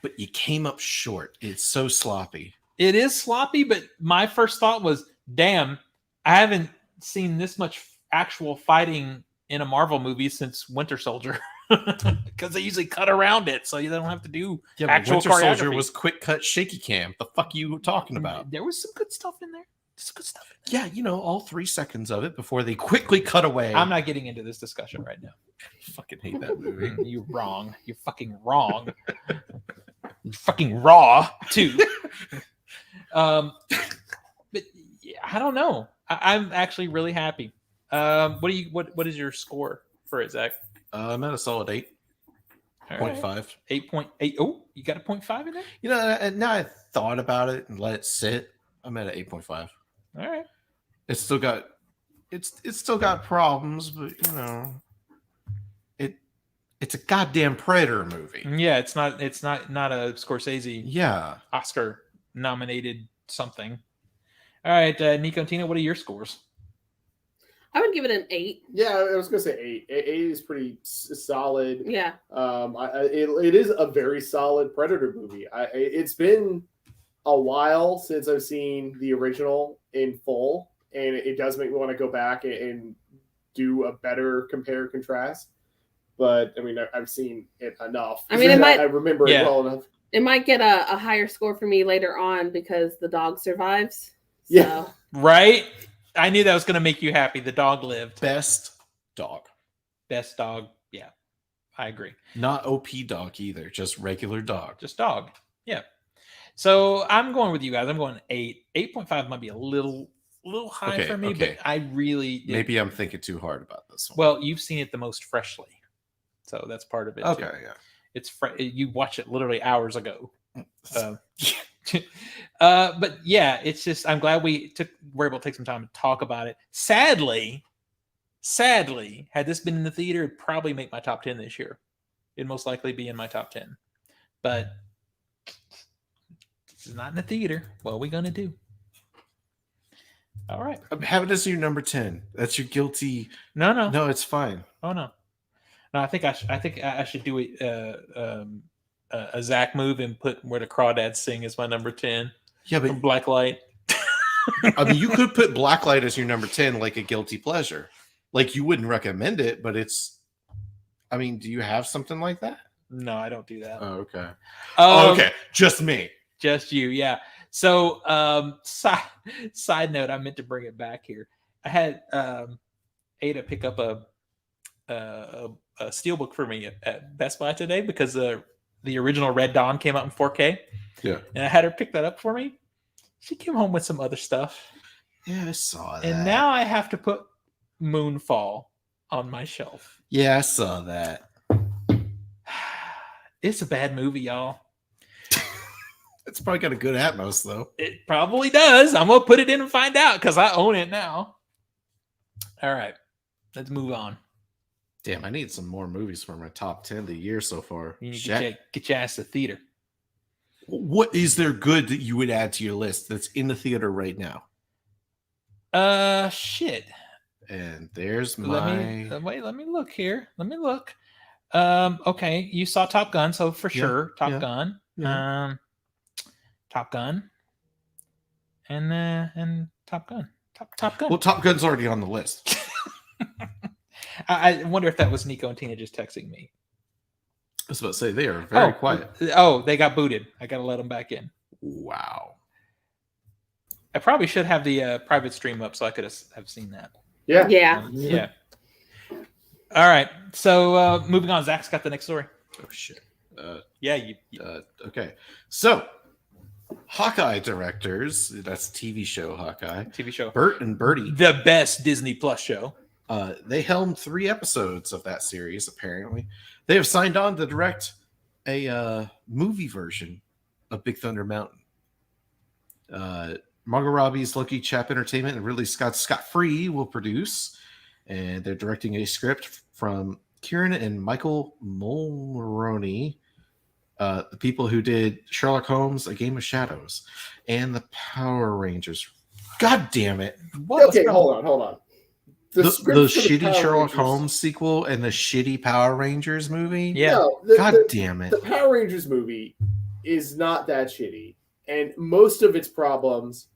but you came up short. It's so sloppy. It is sloppy, but my first thought was, damn, I haven't seen this much actual fighting in a Marvel movie since Winter Soldier, because they usually cut around it, so you don't have to do actual Winter choreography. Soldier was quick cut shaky cam. The fuck are you talking about? There was some good stuff in there. Some good stuff. Yeah, you know, all 3 seconds of it before they quickly cut away. I'm not getting into this discussion right now. I fucking hate that movie. You're wrong. You're fucking wrong. You're fucking raw too. But yeah, I don't know. I'm actually really happy. What is your score for it, Zach? I'm at a solid 8.5. 8.8. Oh, you got a 0.5 in there? You know, now I thought about it and let it sit. I'm at an 8.5. All right. It's still got problems, but you know, it's a goddamn Predator movie. Yeah, it's not a Scorsese Oscar nominated something. All right, Nico and Tina, what are your scores? I would give it an 8. Yeah, I was gonna say 8. 8 is pretty solid. Yeah. It is a very solid Predator movie. It's been a while since I've seen the original in full, and it does make me want to go back and do a better compare contrast. But I mean, I've seen it enough. I mean, I remember it well enough. It might get a higher score for me later on because the dog survives. So. Yeah. Right? I knew that was going to make you happy. The dog lived. Best dog. Yeah, I agree. Not OP dog either. Just regular dog. Just dog. Yeah. So I'm going with you guys. I'm going 8. 8.5 might be a little high for me, but I really maybe I'm thinking too hard about this one. Well, you've seen it the most freshly, so that's part of it. Okay, too. yeah. It's you watched it literally hours ago. But yeah, it's just I'm glad we're able to take some time to talk about it. Sadly, Sadly, had this been in the theater, it'd probably make my top 10 this year. It'd most likely be in my top 10. But this is not in the theater. What are we going to do? All right. Have it as your number 10. That's your guilty. No. No, it's fine. Oh, no. No, I think I should do a Zach move and put Where the Crawdads Sing as my number 10. Yeah, but Blacklight. I mean, you could put Blacklight as your number 10, like a guilty pleasure. Like, you wouldn't recommend it, but it's. I mean, do you have something like that? No, I don't do that. Oh, okay. Okay, just me. Just you, yeah. So, side note, I meant to bring it back here. I had Ada pick up a steelbook for me at Best Buy today because the original Red Dawn came out in 4K. Yeah. And I had her pick that up for me. She came home with some other stuff. Yeah, I saw that. And now I have to put Moonfall on my shelf. Yeah, I saw that. It's a bad movie, y'all. It's probably got a good Atmos, though. It probably does. I'm going to put it in and find out because I own it now. All right. Let's move on. Damn, I need some more movies for my top 10 of the year so far. You need to get your ass to theater. What is there good that you would add to your list that's in the theater right now? Shit. And there's my... Let me look here. Let me look. Okay, you saw Top Gun, so for sure, Top Gun. Yeah. Top Gun. And Top Gun. Top Gun. Well, Top Gun's already on the list. I wonder if that was Nico and Tina just texting me. I was about to say, they are very quiet. Oh, they got booted. I got to let them back in. Wow. I probably should have the private stream up so I could have seen that. Yeah. Yeah. All right. So moving on. Zach's got the next story. Oh, shit. Okay. So, Hawkeye directors, that's TV show Hawkeye. TV show. Bert and Bertie. The best Disney Plus show. They helmed 3 episodes of that series, apparently. They have signed on to direct a movie version of Big Thunder Mountain. Margot Robbie's Lucky Chap Entertainment and Ridley Scott's Scott Free will produce. And they're directing a script from Kieran and Michael Mulroney, the people who did Sherlock Holmes, A Game of Shadows, and the Power Rangers. God damn it. Okay, hold on. The shitty Sherlock Holmes sequel and the shitty Power Rangers movie? Yeah. No, damn it. The Power Rangers movie is not that shitty. And most of its problems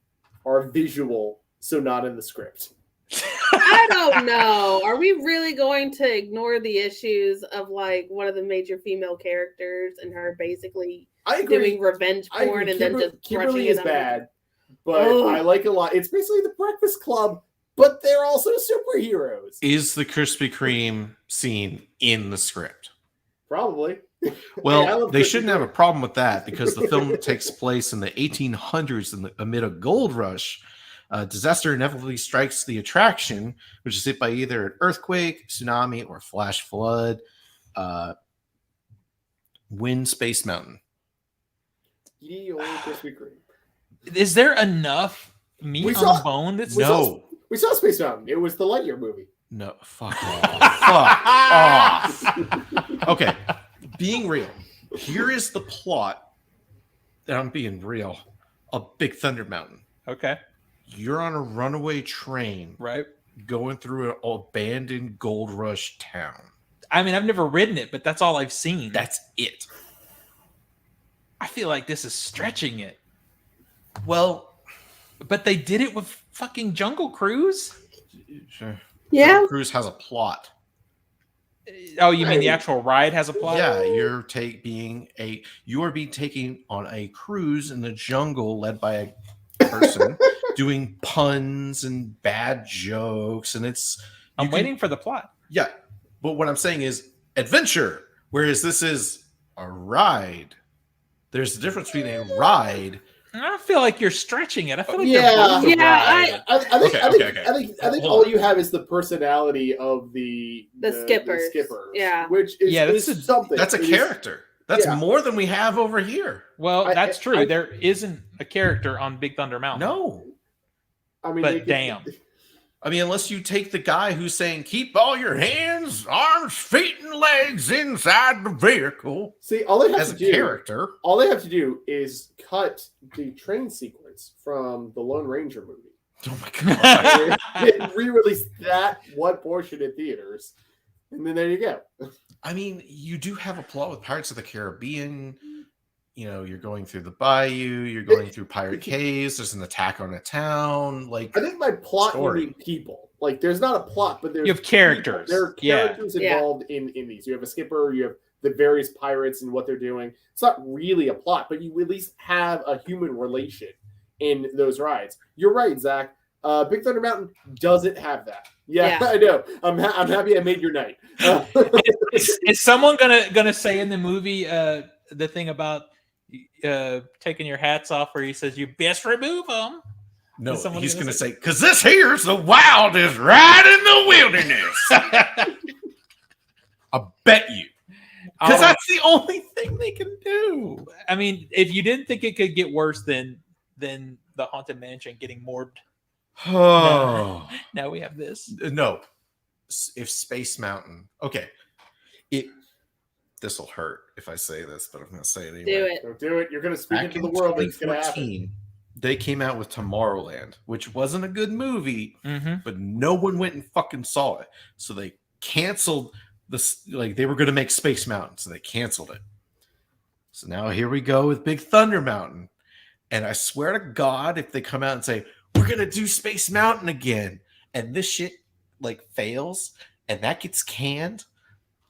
are visual, so not in the script. I don't know. Are we really going to ignore the issues of like one of the major female characters and her basically doing revenge porn and then just Kimberly is bad, but I like a lot. It's basically the Breakfast Club, but they're also superheroes. Is the Krispy Kreme scene in the script? Probably. Well, they shouldn't have a problem with that because the film takes place in the 1800s amid a gold rush. Disaster inevitably strikes the attraction, which is hit by either an earthquake, tsunami, or flash flood. Win Space Mountain. Ye old Krispy Kreme. Is there enough meat on the bone? We saw Space Mountain. It was the Lightyear movie. No, fuck off. Fuck off. Okay, being real. Here is the plot. And I'm being real. Of Big Thunder Mountain. Okay. You're on a runaway train, right? Going through an abandoned gold rush town. I mean, I've never ridden it, but that's all I've seen. That's it. I feel like this is stretching it. Well, but they did it with fucking Jungle Cruise. Sure. Yeah. Jungle Cruise has a plot. Oh, you mean the actual ride has a plot? Yeah, you are being taken on a cruise in the jungle led by a person doing puns and bad jokes, and I'm waiting for the plot. Yeah, but what I'm saying is adventure, whereas this is a ride. There's a difference between a ride. I feel like you're stretching it. I feel like I think all you have is the personality of the skippers. Yeah, which is something. That's a character. That's more than we have over here. Well, that's true. There isn't a character on Big Thunder Mountain. No. I mean, but damn. I mean, unless you take the guy who's saying, keep all your hands, arms, feet, and legs inside the vehicle. See, all they have as to a do, character. all they have to do is cut the train sequence from the Lone Ranger movie. Oh my god! And re-release that one portion in theaters, and then there you go. I mean, you do have a plot with Pirates of the Caribbean. You know, you're going through the bayou, you're going through pirate caves, there's an attack on a town. Like, I think my plot you mean people. Like, there's not a plot, but there's you have characters. There are characters involved in these. You have a skipper, you have the various pirates and what they're doing. It's not really a plot, but you at least have a human relation in those rides. You're right, Zach. Big Thunder Mountain doesn't have that. Yeah. I know. I'm happy I made your night. Is someone gonna say in the movie the thing about taking your hats off, where he says you best remove them? No, he's gonna say, because this here's the wildest ride in the wilderness. I bet you. Because that's the only thing they can do. I mean, if you didn't think it could get worse than the Haunted Mansion getting morbed. Oh. Now we have this. No. If Space Mountain. Okay. This will hurt if I say this, but I'm going to say it anyway. Do it. Don't do it. You're going to speak Back into the world. It's going to 2014, happen. they came out with Tomorrowland, which wasn't a good movie, Mm-hmm. but no one went and fucking saw it. So they canceled this. Like, they were going to make Space Mountain, so they canceled it. So now here we go with Big Thunder Mountain. And I swear to God, if they come out and say, we're going to do Space Mountain again, and this shit like fails and that gets canned,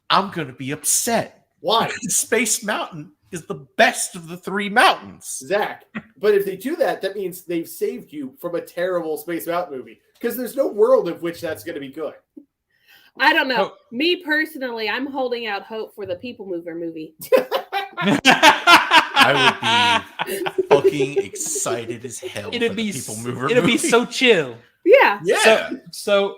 I'm going to be upset. Why? Space Mountain is the best of the three mountains. Zach, but if they do that, that means they've saved you from a terrible Space Mountain movie. Because there's no world in which that's going to be good. I don't know. Me personally, I'm holding out hope for the People Mover movie. I would be fucking excited as hell. It'd be People Mover. It'd movie. be so chill. Yeah. Yeah. So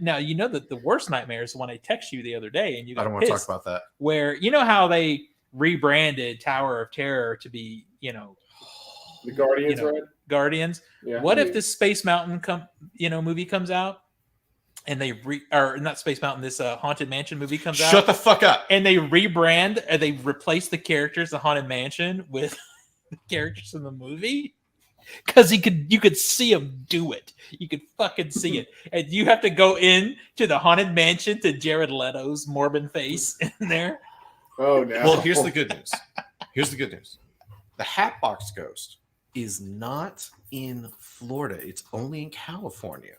now you know that the worst nightmare is when I text you the other day and you got I don't want to talk pissed, about that. where you know how they rebranded Tower of Terror to be, The Guardians, right? Guardians. Yeah. What if this Space Mountain movie comes out and they or not Space Mountain, this Haunted Mansion movie comes out? Shut the fuck up. And they rebrand and they replace the characters of Haunted Mansion with the characters in the movie? Because you could see him do it. You could fucking see it. And you have to go in to the Haunted Mansion to Jared Leto's Morbid face in there. Oh, no. Well, here's the good news. The Hatbox Ghost is not in Florida. It's only in California.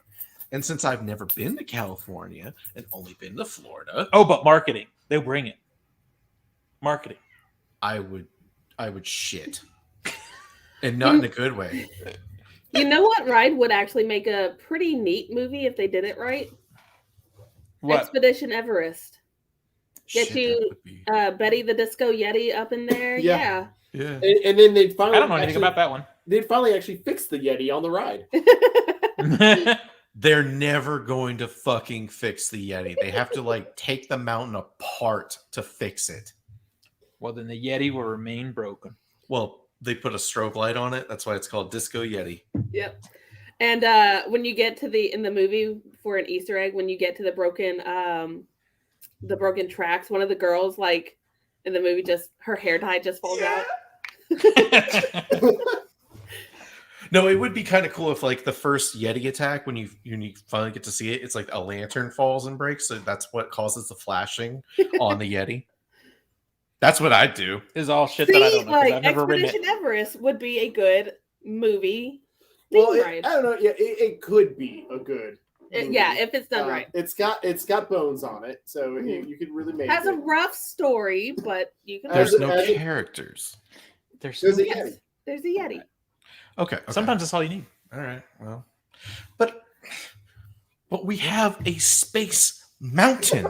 And since I've never been to California and only been to Florida, Oh, but marketing. They'll bring it. Marketing. I would shit. And not in a good way. You know what ride would actually make a pretty neat movie if they did it right? What? Expedition Everest. Get Shit, you that would be- Betty the Disco Yeti up in there. Yeah. Yeah. Yeah. And then they'd finally I don't know anything about that one. They'd finally actually fix the Yeti on the ride. They're never going to fucking fix the Yeti. They have to take the mountain apart to fix it. Well, then the Yeti will remain broken. Well, they put a strobe light on it. That's why it's called Disco Yeti. Yep. And when you get to in the movie for an Easter egg, when you get to the broken tracks, one of the girls in the movie her hair tie just falls out. No, it would be kind of cool if the first Yeti attack, when you finally get to see it, it's like a lantern falls and breaks. So that's what causes the flashing on the Yeti. That's what I'd do. This is all shit that I don't know. 'Cause I've never ridden Expedition it. Everest would be a good movie. Well, Ride. I don't know. Yeah, it could be a good movie. Yeah, if it's done right. It's got bones on it, so you could really make Has it. a rough story, but you can. There's As no a- characters. There's There's a Yes, Yeti. there's a Yeti. Okay. sometimes that's all you need. All right. Well, but we have a space mountain.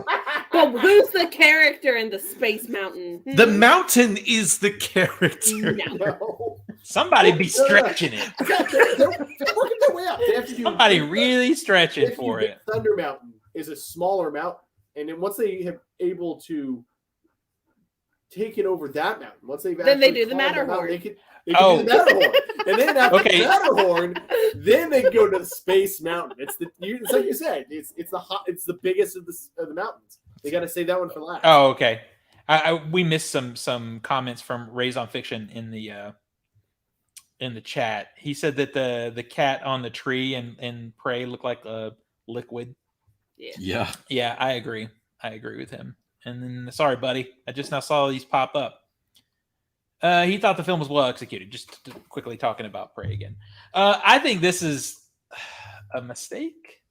But who's the character in the Space Mountain? The mountain is the character. No. No. Somebody be stretching it. They're working their way up. They have to do Somebody really stretching for it. Thunder Mountain is a smaller mountain, and then once they have able to taken over that mountain, once they've Then they actually do the climbed Matterhorn. mountain, they can do the Matterhorn, and then after Okay. the Matterhorn, then they can go to the Space Mountain. It's like you said, it's the biggest of the mountains. They got to save that one for last. Oh, okay. We missed some comments from Rays on Fiction in the chat. He said that the cat on the tree and Prey looked like a liquid. Yeah. Yeah, I agree. I agree with him. And then, sorry, buddy, I just now saw these pop up. He thought the film was well executed. Just quickly talking about Prey again. I think this is a mistake,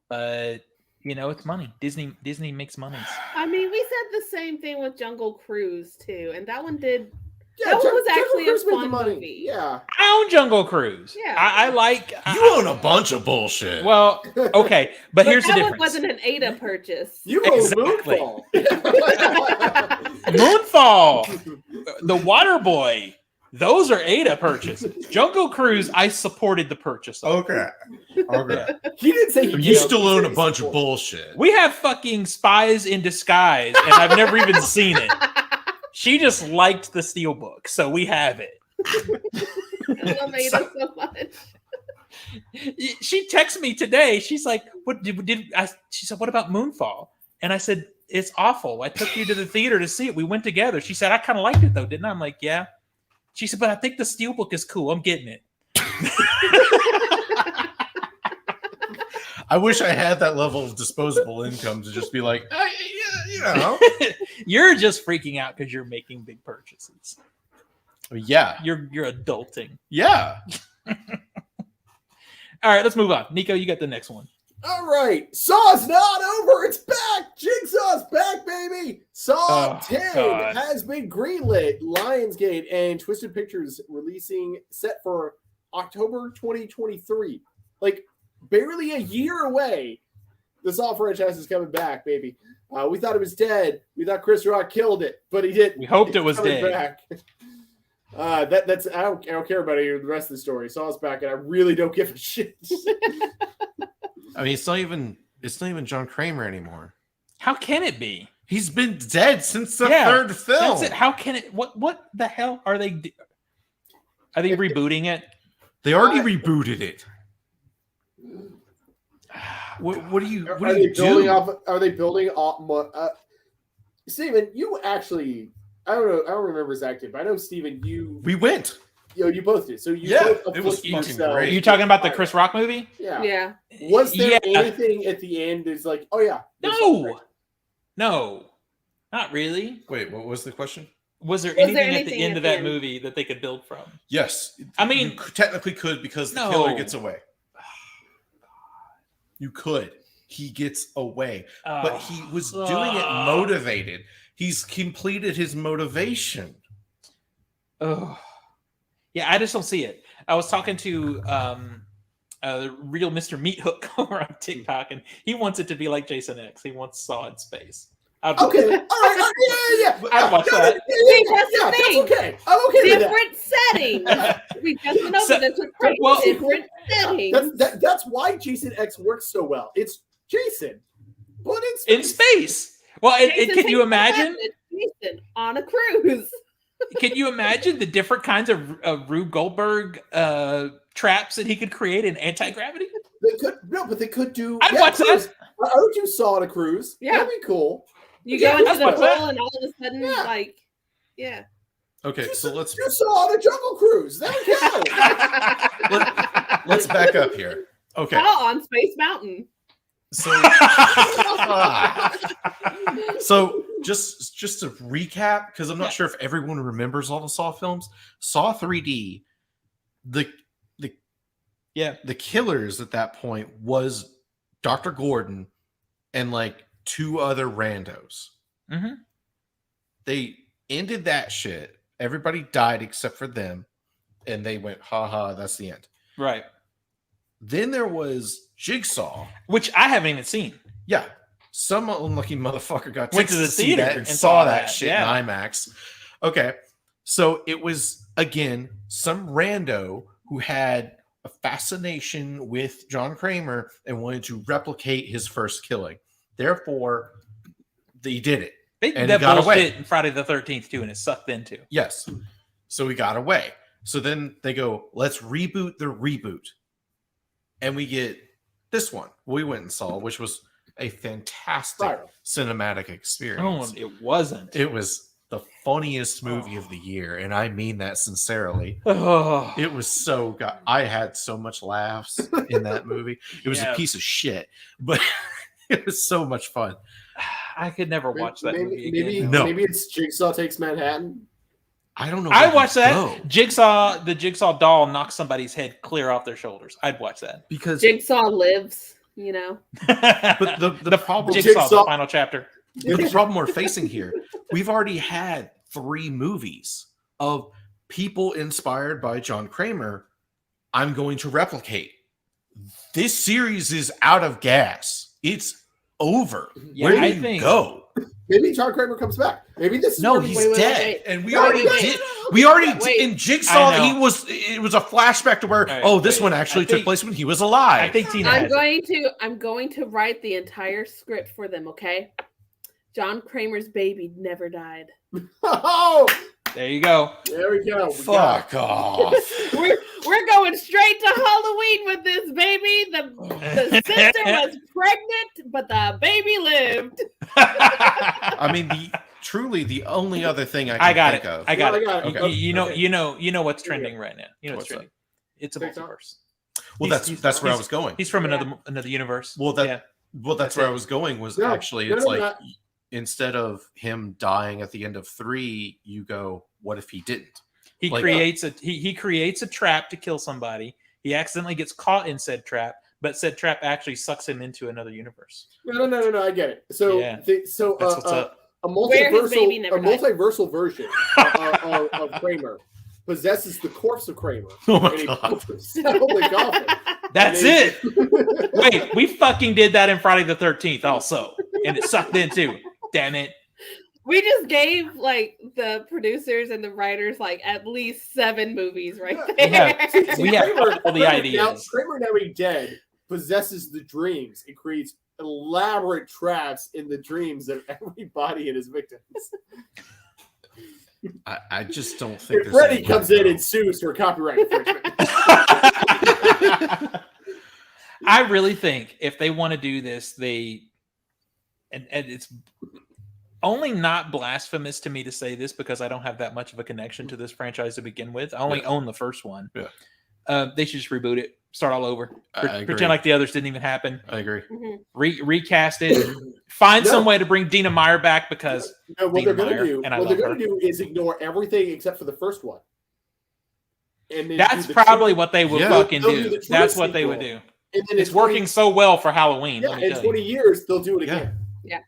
but it's money. Disney makes money. I mean, we said the same thing with Jungle Cruise too, and that one did. Yeah, that one was Jungle actually Cruise a made the fun money. movie. Yeah. I own Jungle Cruise. Yeah. I like. You own a bunch of bullshit. Well, okay, but here's the that difference. one wasn't an Ada purchase. You own Exactly. Moonfall. Moonfall, The Water Boy. Those are Ada purchases. Jungle Cruise, I supported the purchase of. Okay. He didn't say You still own a bunch of bullshit. We have fucking Spies in Disguise, and I've never even seen it. She just liked the Steelbook, so we have it. I love Ada so much. She texted me today. She's like, "What did I?" She said, "What about Moonfall?" And I said, "It's awful. I took you to the theater to see it. We went together." She said, "I kind of liked it though, didn't I?" I'm like, "Yeah." She said, "But I think the Steelbook is cool. I'm getting it." I wish I had that level of disposable income to just be like, yeah, You're just freaking out because you're making big purchases. yeah, You're adulting. yeah. All right, let's move on. Nico, you got the next one. All right, Saw's not over. It's back. Jigsaw's back, baby. Saw 10 God. has been greenlit. Lionsgate and Twisted Pictures releasing set for October 2023. Like barely a year away. The Saw franchise is coming back, baby. We thought it was dead. We thought Chris Rock killed it, but he didn't. We hoped it was It's coming dead. Back. That's I don't care about any of the rest of the story. Saw's back, and I really don't give a shit. I mean, it's not even John Kramer anymore. How can it be? He's been dead since the Yeah, third film. That's it. How can it? What the hell are they? Are they rebooting it? They already rebooted it. What do you Are they building off? Steven, you actually, I don't remember his acting, but I know Steven, We went. you both did. So you Yeah, both it was afflicted fucking yourself. great. Are you talking about the Chris Rock movie? Yeah. Yeah. Was there Yeah. anything at the end that's like, oh yeah, No, not really. Wait, what was the question? Was there Was anything there at the anything end at of the that end? movie that they could build from? Yes. I mean, you technically could because the No. killer gets away. You could. He gets away. But he was doing it motivated. He's completed his motivation. Oh, yeah. I just don't see it. I was talking to the real Mr. Meat Hook over on TikTok, and he wants it to be like Jason X. He wants Saw in space. Okay, all right, yeah. I'd watch that. See, that's the thing. That's okay. I'm okay with that. Different settings. We just went over So- this with Chris. well- Different settings. That's why Jason X works so well. It's Jason, but In space. Well, and Jason can you takes imagine? the Jason on a cruise. Can you imagine the different kinds of Rube Goldberg traps that he could create in anti-gravity? But they could do. I'd watch cruise. that. I would do Saw on a cruise. Yeah. That'd be cool. You Yeah, go into that's the what's pool that. and all of a sudden, Yeah. like, yeah. Okay, so let's do Saw on a jungle cruise. That would count. let's back up here. Okay. Saw on Space Mountain. So so just to recap, because I'm not sure if everyone remembers all the Saw films. Saw 3D, the killers at that point was Dr. Gordon and like two other randos. Mm-hmm. They ended that shit. Everybody died except for them, and they went, haha, that's the end. Right. Then there was Jigsaw. Which I haven't even seen. Yeah. Some unlucky motherfucker got Went tickets to the see theater that and and saw saw that that, shit yeah. in IMAX. Okay. So it was, again, some rando who had a fascination with John Kramer and wanted to replicate his first killing. Therefore, they did it. They did And that he got bullshit away. in Friday the 13th too, and it sucked into. Yes. So he got away. So then they go, let's reboot the reboot. And we get this one we went and saw, which was a fantastic cinematic experience. Oh, it wasn't. It was the funniest movie of the year, and I mean that sincerely. Oh, It was so good. I had so much laughs in that movie. It was a piece of shit, but it was so much fun. I could never watch that movie again. Maybe it's Jigsaw Takes Manhattan. I don't know. I watched that. Go. The Jigsaw doll knocks somebody's head clear off their shoulders. I'd watch that because Jigsaw lives. You know, but the problem, Jigsaw, the final chapter. But the problem we're facing here, we've already had 3 movies of people inspired by John Kramer. I'm going to replicate. This series is out of gas. It's over. Yeah, Where do you go? Maybe John Kramer comes back. Maybe this is he's dead, and we already did. We already did in Jigsaw. It was a flashback to where this one actually took place when he was alive. I think Tina. I'm going to write the entire script for them. Okay, John Kramer's baby never died. Oh, there you go. There we go. Fuck off. We're going straight to Halloween with this baby. The sister was pregnant, but the baby lived. I mean, truly the only other thing I can think of. I got it. Okay. You know what's trending right now. You know what's trending. It's a multiverse. Well, that's where I was going. He's from another universe. Well, that's where I was going. Was actually it's like instead of him dying at the end of 3, you go, what if he didn't? He creates a trap to kill somebody. He accidentally gets caught in said trap, but said trap actually sucks him into another universe. No. I get it. So, That's what's up. A multiversal version of Kramer possesses the corpse of Kramer. Oh my God. That's it. Wait, we fucking did that in Friday the 13th also, and it sucked in too. Damn it. We just gave the producers and the writers at least 7 movies right there. We have all the ideas. Kramer Now Dead possesses the dreams. It creates elaborate traps in the dreams of everybody and his victims. I just don't think Freddy comes in and sues for copyright infringement. I really think if they want to do this, and it's only not blasphemous to me to say this because I don't have that much of a connection to this franchise to begin with. I only own the first one. Yeah. They should just reboot it, start all over, I pretend like the others didn't even happen. I agree. Recast it, find some way to bring Dina Meyer back because what they're going to do is ignore everything except for the first one. And that's probably what they will fucking do. That's what they would do. And then it's working so well for Halloween. Yeah, in 20 years they'll do it again. Yeah.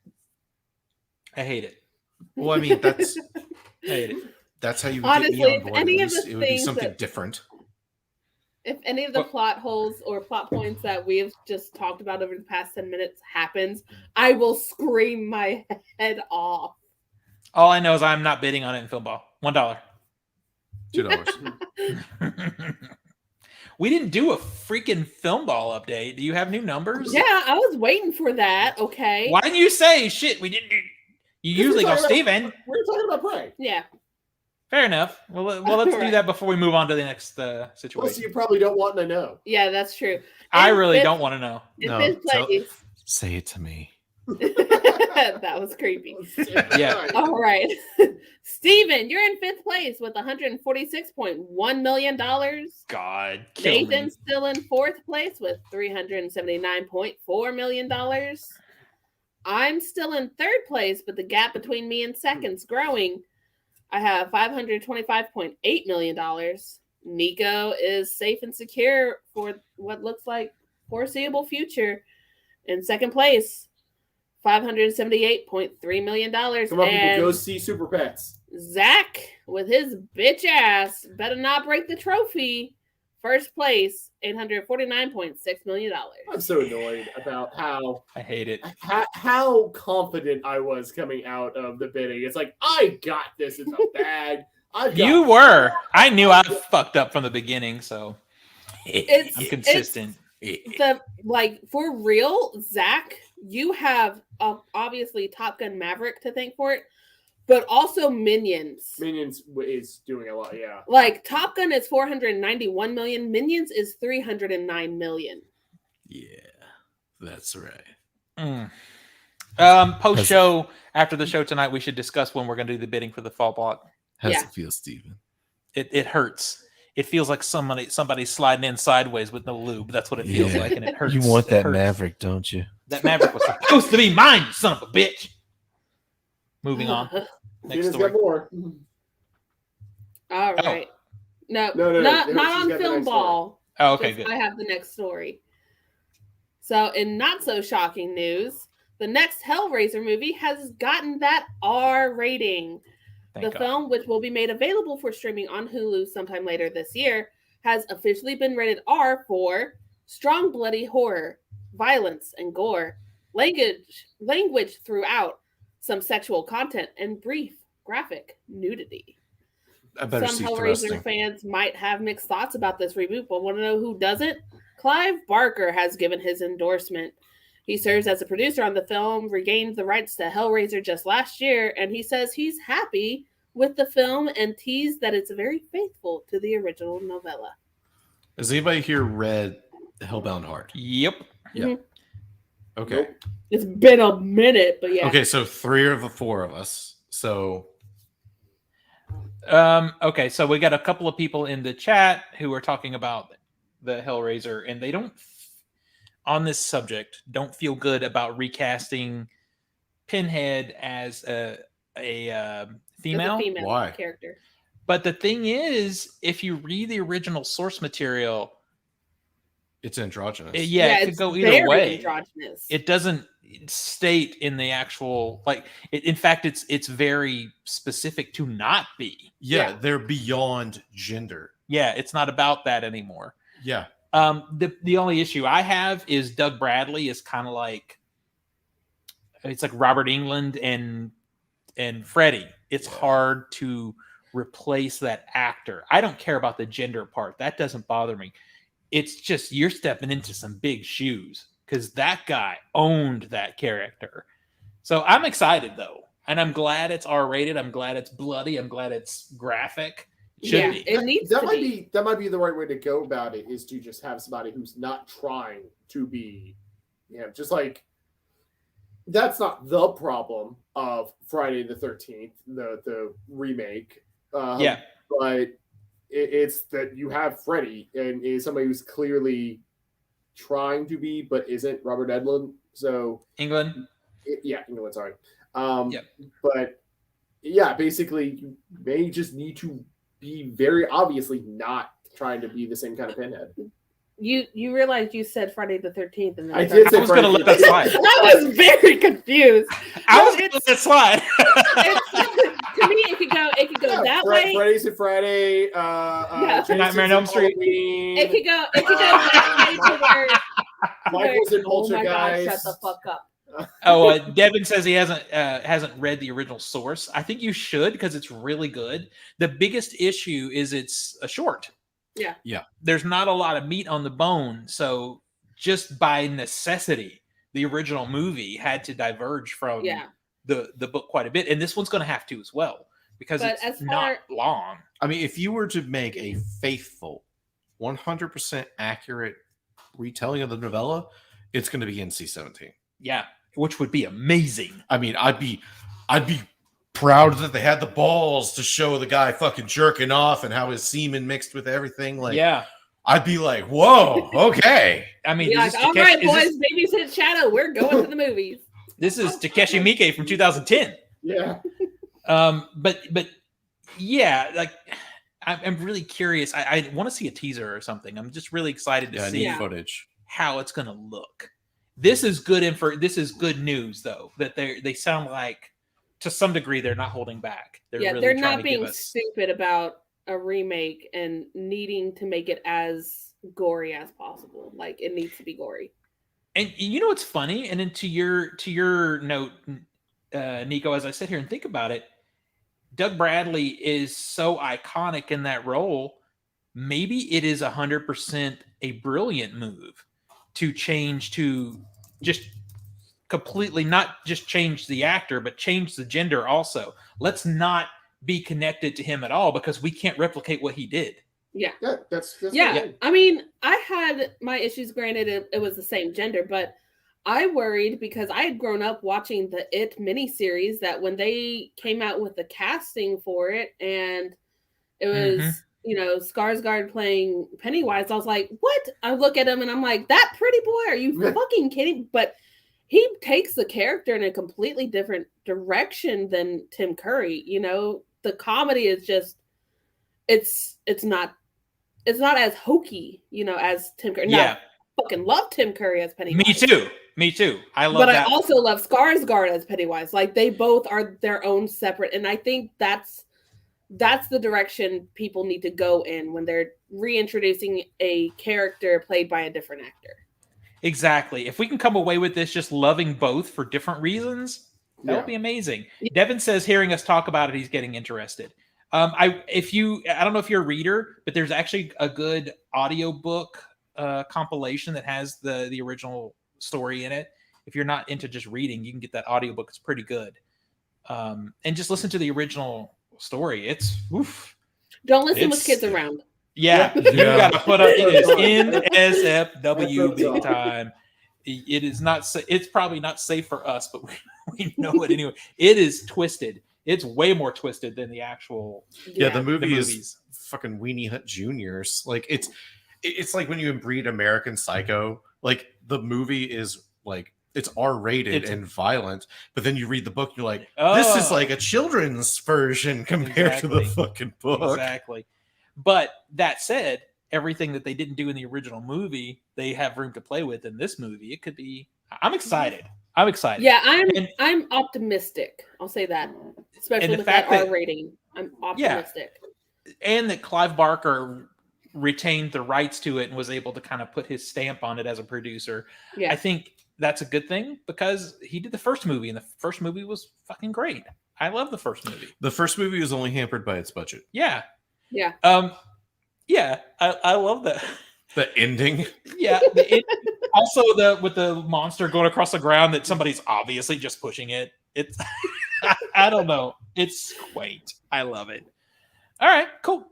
I hate it. Well, I mean, that's I hate it. That's how you honestly, get me on board. Any of the it would be things something different. If any of the plot holes or plot points that we have just talked about over the past 10 minutes happens, I will scream my head off. All I know is I'm not bidding on it in Film Ball. $1. $2. We didn't do a freaking Film Ball update. Do you have new numbers? Yeah, I was waiting for that. Okay. Why didn't you say shit? We didn't do. You usually go, Steven. We're talking about Prey. Yeah. Fair enough. Well, let's do that before we move on to the next situation. Plus, you probably don't want to know. Yeah, that's true. I really don't want to know. Say it to me. That was creepy. Yeah. All right. Steven, you're in 5th place with $146.1 million. God. Nathan's still in 4th place with $379.4 million. I'm still in 3rd place, but the gap between me and second's growing. I have $525.8 million. Nico is safe and secure for what looks like foreseeable future. In 2nd place, $578.3 million. Come on, people, go see Super Pets. Zach, with his bitch ass, better not break the trophy. 1st place, $849.6 million. I'm so annoyed about how I hate it. How confident I was coming out of the bidding. It's like, I got this in the bag. You were. I knew I fucked up from the beginning, so I'm consistent. For real, Zach you have obviously Top Gun Maverick to thank for it, but also Minions. Minions is doing a lot, yeah. Like Top Gun is 491 million. Minions is 309 million. Yeah, that's right. Post show after the show tonight, we should discuss when we're going to do the bidding for the fall block. How's Yeah. it feel, Steven? It hurts. It feels like somebody's sliding in sideways with no lube. That's what it feels like, and it hurts. You want It that hurts. Maverick, don't you? That Maverick was supposed to be mine, you son of a bitch. Moving on. Next Tina's story. got more. All right. No, No, not she's on got the Film next Ball. Oh, okay, Just good. I have the next story. So, in not so shocking news, the next Hellraiser movie has gotten that R rating. Thank The God. film, which will be made available for streaming on Hulu sometime later this year, has officially been rated R for strong bloody horror, violence and gore, language throughout, some sexual content, and brief graphic nudity. I better Some see Hellraiser thrusting. fans might have mixed thoughts about this reboot, but want to know who doesn't? Clive Barker has given his endorsement. He serves as a producer on the film, regained the rights to Hellraiser just last year, and he says he's happy with the film and teased that it's very faithful to the original novella. Has anybody here read Hellbound Heart? Yep. Yeah. Mhm. Okay. Nope. It's been a minute, but yeah. Okay, so 3 of the 4 of us. So Okay, so we got a couple of people in the chat who are talking about the Hellraiser, and they don't, on this subject, don't feel good about recasting Pinhead as a female. It's a female Why? character. But the thing is, if you read the original source material, it's androgynous. it could it's go either very way. androgynous. It doesn't state in the actual in fact, it's very specific to not be. Yeah, Yeah. they're beyond gender. Yeah, it's not about that anymore. Yeah. The only issue I have is Doug Bradley is kind of like, it's like Robert Englund and Freddie. It's hard to replace that actor. I don't care about the gender part. That doesn't bother me. It's just you're stepping into some big shoes because that guy owned that character. So I'm excited though. And I'm glad it's R-rated. I'm glad it's bloody. I'm glad it's graphic. It should Yeah, be. it needs that to might be. that might be the right way to go about it, is to just have somebody who's not trying to be, just like, that's not the problem of Friday the 13th, the remake. Yeah. But it's that you have Freddy and is somebody who's clearly trying to be but isn't Robert Englund. So England. England, sorry. Yep. But yeah, basically you may just need to be very obviously not trying to be the same kind of Pinhead. You realize you said Friday the 13th, and then I did say I was going to let that slide. I was very confused. I was going to let that slide. To me, it could go that way. Freddy's and Friday. Nightmare on Elm Street. It could go that way to where Michael's and oh my god, Poltergeist. shut the fuck up. Devin says he hasn't read the original source. I think you should because it's really good. The biggest issue is it's a short. Yeah. There's not a lot of meat on the bone, so just by necessity, the original movie had to diverge from the book quite a bit, and this one's going to have to as well because it's not long. I mean, if you were to make a faithful, 100% accurate retelling of the novella, it's going to be NC-17. Yeah, which would be amazing. I mean, I'd be proud that they had the balls to show the guy fucking jerking off and how his semen mixed with everything. Like, yeah, I'd be like, whoa, okay. I mean, Like, all right, boys, babysit Shadow. We're going to the movies. This is Takeshi Miike from 2010. Yeah. But yeah, like I'm really curious. I want to see a teaser or something. I'm just really excited to see footage how it's going to look. This is good this is good news though, that they sound like to some degree they're not holding back. They're not being stupid about a remake and needing to make it as gory as possible. Like, it needs to be gory. And you know what's funny? And then to your note, Nico, as I sit here and think about it, Doug Bradley is so iconic in that role. Maybe it is 100% a brilliant move to change to just completely not just change the actor, but change the gender also. Let's not be connected to him at all because we can't replicate what he did. Yeah. That's Yeah. I mean, I had my issues. Granted, it was the same gender, but I worried because I had grown up watching the It miniseries that when they came out with the casting for it and it was, Skarsgård playing Pennywise, I was like, what? I look at him and I'm like, that pretty boy? Are you fucking kidding? But he takes the character in a completely different direction than Tim Curry. The comedy is just, it's not as hokey, as Tim Curry. Yeah. Now, I fucking love Tim Curry as Pennywise. Me too. I love that. I also love Skarsgård as Pennywise. Like, they both are their own separate, and I think that's the direction people need to go in when they're reintroducing a character played by a different actor. Exactly. If we can come away with this just loving both for different reasons, that would be amazing. Devin says hearing us talk about it, he's getting interested. I don't know if you're a reader, but there's actually a good audiobook compilation that has the original story in it. If you're not into just reading, you can get that audiobook. It's pretty good. And just listen to the original story. It's oof. Don't listen with kids around. Yeah, you gotta put up. It is NSFW big time. It is not. It's probably not safe for us, but we know it anyway. It is twisted. It's way more twisted than the actual. Yeah, the movie is fucking Weenie Hut Juniors. Like it's like when you breed American Psycho. Like the movie is like it's R-rated and violent, but then you read the book, you're like, this is like a children's version compared to the fucking book. Exactly. But that said, everything that they didn't do in the original movie, they have room to play with in this movie. It could be. I'm excited. Yeah, I'm optimistic. I'll say that, especially with that R rating. I'm optimistic. Yeah. And that Clive Barker retained the rights to it and was able to kind of put his stamp on it as a producer. Yeah. I think that's a good thing because he did the first movie, and the first movie was fucking great. I love the first movie. The first movie was only hampered by its budget. Yeah. Yeah. I love that. The ending. Yeah. Also with the monster going across the ground that somebody's obviously just pushing it. It's I don't know. It's quaint. I love it. All right, cool.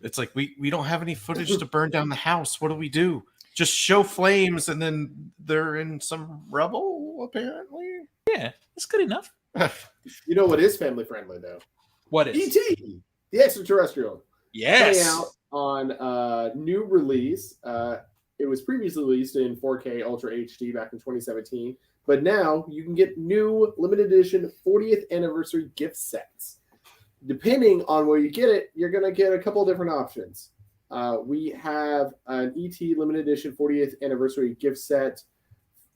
It's like we don't have any footage to burn down the house. What do we do? Just show flames and then they're in some rubble, apparently. Yeah, it's good enough. You know what is family friendly though? What is E.T. the Extraterrestrial? Yes. Coming out on new release. It was previously released in 4K Ultra HD back in 2017, but now you can get new limited edition 40th anniversary gift sets. Depending on where you get it, you're going to get a couple of different options. We have an ET limited edition 40th anniversary gift set,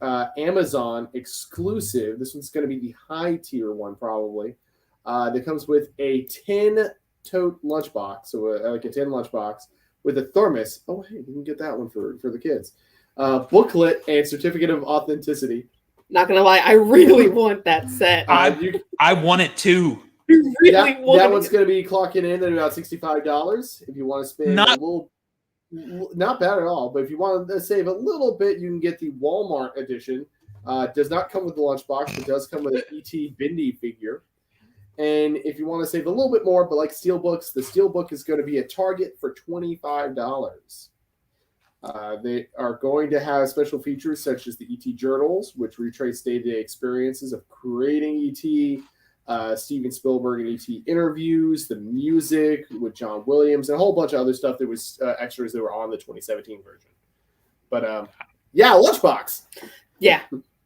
Amazon exclusive. This one's going to be the high tier one probably. That comes with a 10-tote lunchbox, so like a 10 lunchbox with a thermos. Oh, hey, you can get that one for the kids. Booklet and certificate of authenticity. Not gonna lie, I really want that set. I want it too. Really that one's going to be clocking in at about $65. If you want to spend a little, not bad at all. But if you want to save a little bit, you can get the Walmart edition. Does not come with the lunchbox, but does come with an ET Bindi figure. And if you want to save a little bit more, but like Steelbooks, the Steelbook is going to be at Target for $25. They are going to have special features such as the ET Journals, which retrace day-to-day experiences of creating ET, Steven Spielberg and ET interviews, the music with John Williams, and a whole bunch of other stuff that was extras that were on the 2017 version. But yeah, lunchbox. Yeah,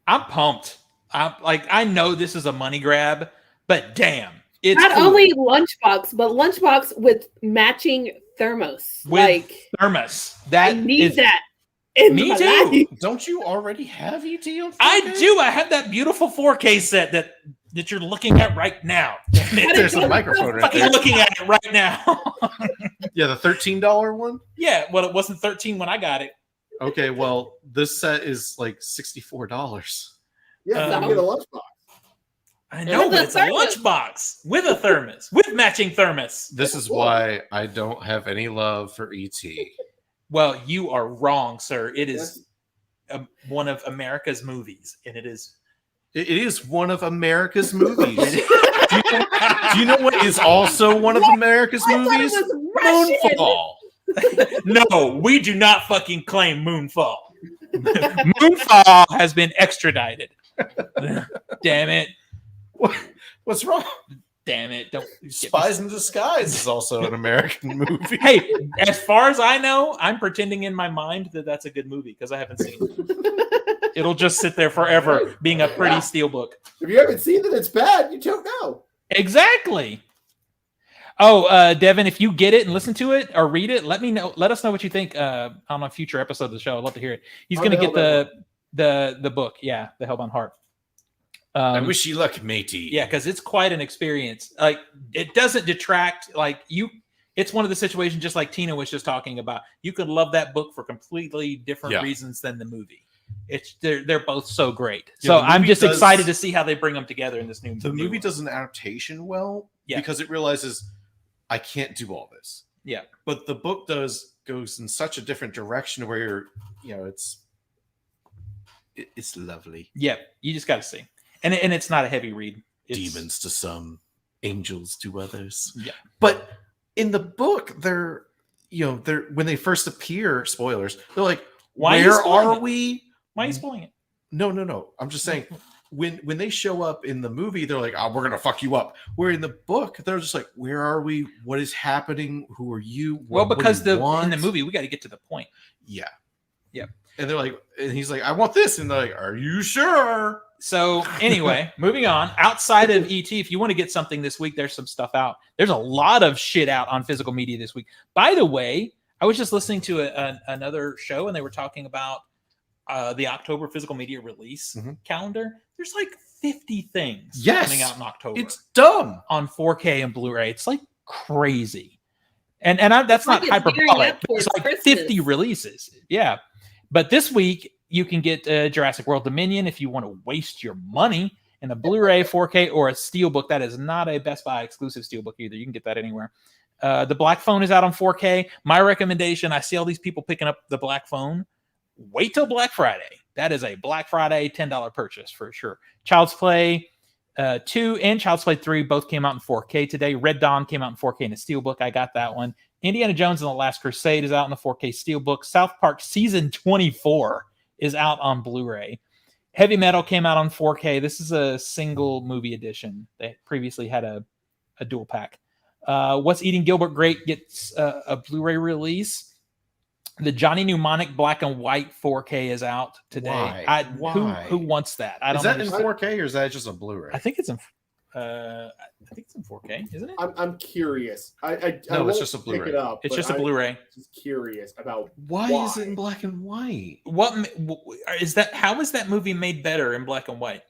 I'm pumped. I know this is a money grab, but damn, it's not cool. Only lunchbox, but lunchbox with matching thermos. Thermos. I need that. Me too. Life. Don't you already have ET on 4K? I do. I have that beautiful 4K set that you're looking at right now. There's a microphone right there. You're looking at it right now. Yeah, the $13 one? Yeah, well, it wasn't $13 when I got it. Okay, well, this set is like $64. Yeah, you get a lunchbox. I know, but it's a lunchbox with a thermos, with matching thermos. This is why I don't have any love for ET. Well, you are wrong, sir. It is one of America's movies, and it is It is one of America's movies. Do you know what is also one of America's movies? Moonfall. No, we do not fucking claim Moonfall. Moonfall has been extradited. Damn it. What's wrong? Damn it. Don't Spies in Disguise is also an American movie. Hey, as far as I know, I'm pretending in my mind that that's a good movie because I haven't seen it. It'll just sit there forever being a pretty steelbook. If you haven't seen it, it's bad. You don't know. Exactly. Oh, Devin, if you get it and listen to it or read it, let me know. Let us know what you think on a future episode of the show. I'd love to hear it. He's going to get the book. Yeah, The Hellbound Heart. I wish you luck, matey. Yeah, because it's quite an experience. Like, it doesn't detract. Like, it's one of the situations, just like Tina was just talking about. You could love that book for completely different reasons than the movie. They're both so great. Yeah, so I'm just excited to see how they bring them together in this new movie. The movie does an adaptation well because it realizes I can't do all this. Yeah, but the book goes in such a different direction where it's lovely. Yeah, you just got to see. And it's not a heavy read. Demons to some, angels to others. Yeah. But in the book, they're when they first appear, spoilers, they're like, where are we? Why are you spoiling it? No. I'm just saying, when they show up in the movie, they're like, oh, we're going to fuck you up. Where in the book, they're just like, where are we? What is happening? Who are you? Because in the movie, we got to get to the point. Yeah. Yeah. And they're like, and he's like, I want this. And they're like, are you sure? So anyway, moving on. Outside of ET, if you want to get something this week, there's some stuff out. There's a lot of shit out on physical media this week. By the way, I was just listening to another show, and they were talking about the October physical media release calendar. There's like 50 things coming out in October. It's dumb. On 4K and Blu-ray. It's like crazy. And that's not hyperbolic. It's like Christmas. 50 releases. Yeah. But this week, you can get Jurassic World Dominion if you want to waste your money in a Blu-ray, 4K, or a Steelbook. That is not a Best Buy exclusive Steelbook either. You can get that anywhere. The Black Phone is out on 4K. My recommendation, I see all these people picking up the Black Phone. Wait till Black Friday. That is a Black Friday $10 purchase for sure. Child's Play 2 and Child's Play 3 both came out in 4K today. Red Dawn came out in 4K in a Steelbook. I got that one. Indiana Jones and the Last Crusade is out in the 4K Steelbook. South Park Season 24 is out on Blu-ray. Heavy Metal came out on 4K. This is a single movie edition. They previously had a dual pack. What's Eating Gilbert Grape gets a Blu-ray release. The Johnny Mnemonic Black and White 4K is out today. Why? Who wants that? I don't. Is that in 4K or is that just a Blu-ray? I think it's in 4K, isn't it? I'm curious. No, it's just a Blu-ray. It's just a Blu-ray. Just curious about why is it in black and white? What is that? How is that movie made better in black and white?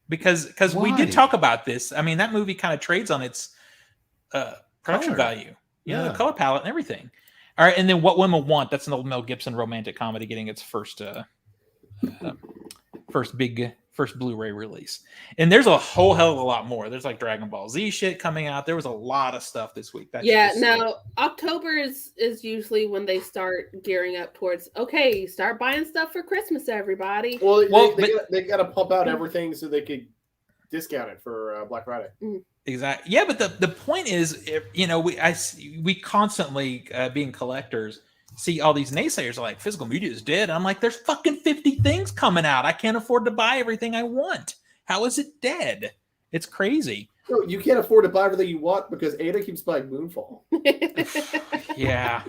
Because we did talk about this. I mean, that movie kind of trades on its production value. Yeah, the color palette and everything. All right, and then What Women Want. That's an old Mel Gibson romantic comedy getting its first Blu-ray release. And there's a whole hell of a lot more. There's like Dragon Ball Z shit coming out. There was a lot of stuff this week. October is usually when they start gearing up towards, okay, start buying stuff for Christmas, everybody. Well, they got to pump out everything so they could discount it for Black Friday. Exactly. Yeah, but the point is, we constantly being collectors see all these naysayers like physical media is dead. I'm like, there's fucking 50 things coming out. I can't afford to buy everything I want. How is it dead? It's crazy. No, you can't afford to buy everything you want because Ada keeps buying Moonfall. Yeah.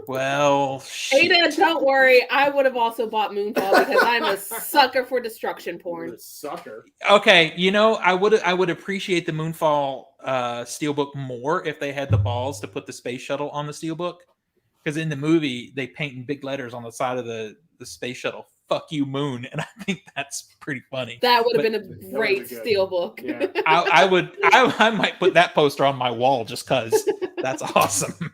Well, Ada, don't worry. I would have also bought Moonfall because I'm a sucker for destruction porn. You're a sucker. Okay, I would appreciate the Moonfall Steelbook more if they had the balls to put the space shuttle on the Steelbook. Because in the movie, they paint in big letters on the side of the space shuttle, "Fuck you, Moon," and I think that's pretty funny. That would have been a great Steelbook. Yeah. I might put that poster on my wall just because that's awesome.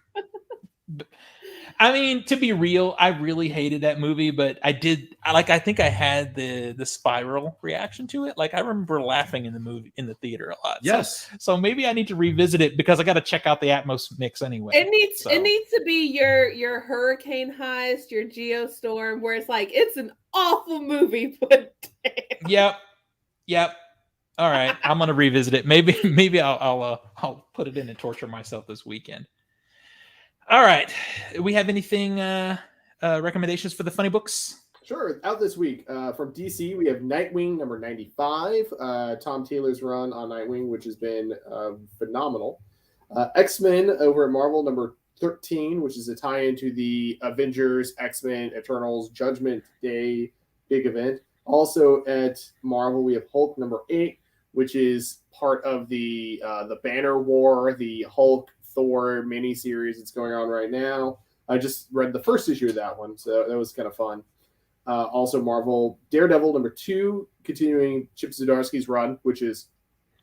I mean, to be real, I really hated that movie, but I think I had the spiral reaction to it. Like I remember laughing in the theater a lot. Yes. So maybe I need to revisit it because I got to check out the Atmos mix anyway. It needs to be your Hurricane Heist, your Geostorm, where it's like it's an awful movie, but damn. Yep. All right, I'm gonna revisit it. Maybe I'll put it in and torture myself this weekend. All right, we have anything recommendations for the funny books? Sure. Out this week from DC, we have Nightwing number 95. Tom Taylor's run on Nightwing, which has been phenomenal. X-Men over at Marvel number 13, which is a tie-in to the Avengers, X-Men, Eternals, Judgment Day big event. Also at Marvel, we have Hulk number 8, which is part of the Banner War, the Hulk Thor miniseries that's going on right now. I just read the first issue of that one, so that was kind of fun. Also, Marvel Daredevil number 2, continuing Chip Zdarsky's run, which is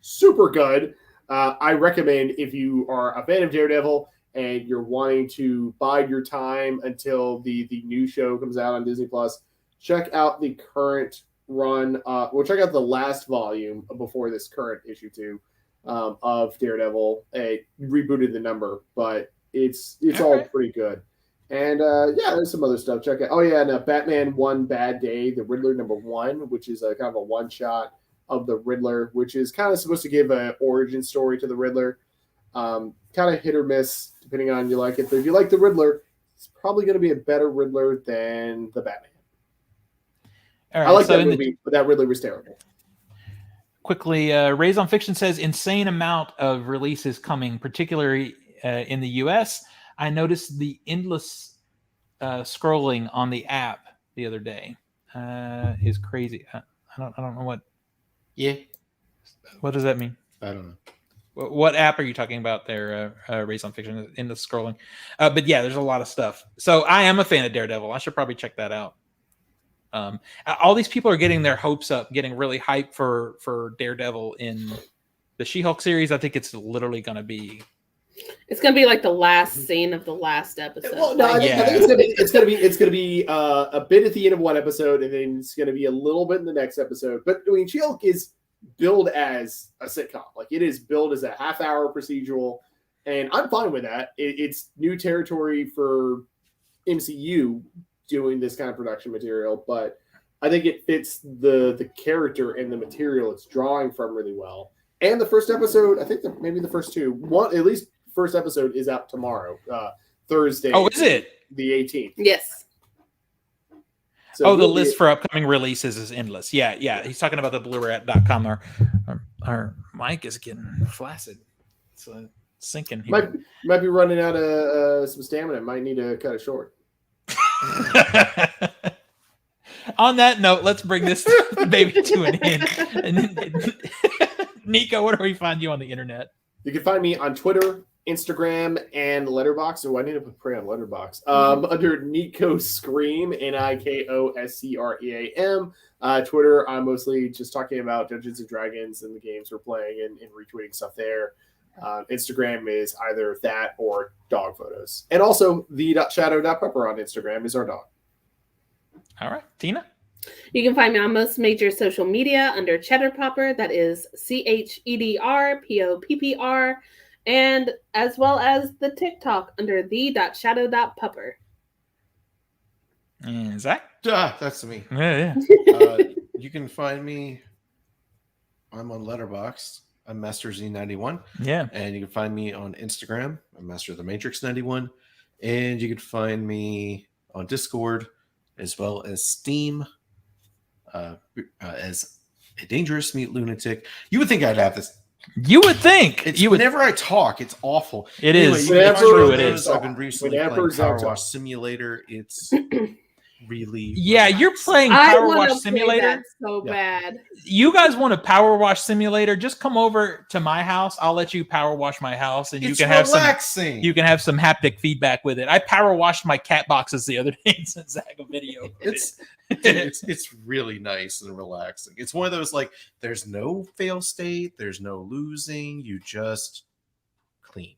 super good. I recommend if you are a fan of Daredevil and you're wanting to bide your time until the new show comes out on Disney Plus, check out the current run. We'll check out the last volume before this current issue 2 of Daredevil. It rebooted the number, but it's all pretty good. And there's some other stuff. Check out. Oh yeah, and Batman One Bad Day, the Riddler number 1, which is a kind of a one shot of the Riddler, which is kind of supposed to give an origin story to the Riddler. Kind of hit or miss depending on you like it. But if you like the Riddler, it's probably going to be a better Riddler than the Batman. All right, I like that movie, but that Riddler was terrible. Quickly, Rays on Fiction says insane amount of releases coming, particularly in the US. I noticed the endless scrolling on the app the other day is crazy. I don't know what. Yeah. What does that mean? I don't know. What app are you talking about there, Race on Fiction, endless scrolling? But yeah, there's a lot of stuff. So I am a fan of Daredevil. I should probably check that out. All these people are getting their hopes up, getting really hyped for Daredevil in the She-Hulk series. I think it's literally going to be. It's gonna be like the last scene of the last episode. Well, no, I think it's gonna be a bit at the end of one episode, and then it's gonna be a little bit in the next episode. But I mean, She-Hulk is billed as a sitcom, like it is billed as a half-hour procedural, and I'm fine with that. It's new territory for MCU doing this kind of production material, but I think it fits the character and the material it's drawing from really well. And the first episode, I think maybe the first two, at least. First episode is out tomorrow, Thursday. Oh, is it? The 18th. Yes. So the list for upcoming releases is endless. Yeah. He's talking about the Blu-ray.com. Our mic is getting flaccid. It's sinking here. Might be running out of some stamina. Might need to cut it short. On that note, let's bring this baby to an end. And Nico, where do we find you on the internet? You can find me on Twitter, Instagram, and Letterboxd. Oh, I need to put on Letterboxd. Under Nico Scream, NIKOSCREAM. Twitter, I'm mostly just talking about Dungeons and Dragons and the games we're playing and retweeting stuff there. Instagram is either that or dog photos. And also, the.shadow.pepper on Instagram is our dog. All right. Tina? You can find me on most major social media under Cheddar Popper. That is CHEDRPOPPR. And as well as the TikTok under the.shadow.pupper. And Zach? That's me. Yeah. You can find me. I'm on Letterboxd. I'm Master Z91. Yeah. And you can find me on Instagram. I'm Master of the Matrix 91. And you can find me on Discord as well as Steam as a dangerous meat lunatic. You would think I'd have this. You would think. Whenever I talk, it's awful. It anyway, is. It's true. It is. I've been recently playing Power Wash Simulator. It's really you're playing Power Wash Simulator so bad. You guys want a Power Wash Simulator? Just come over to my house. I'll let you power wash my house, and you can have relaxing. You can have some haptic feedback with it. I power washed my cat boxes the other day and sent Zach a video. It's really nice and relaxing. It's one of those like there's no fail state, there's no losing. You just clean.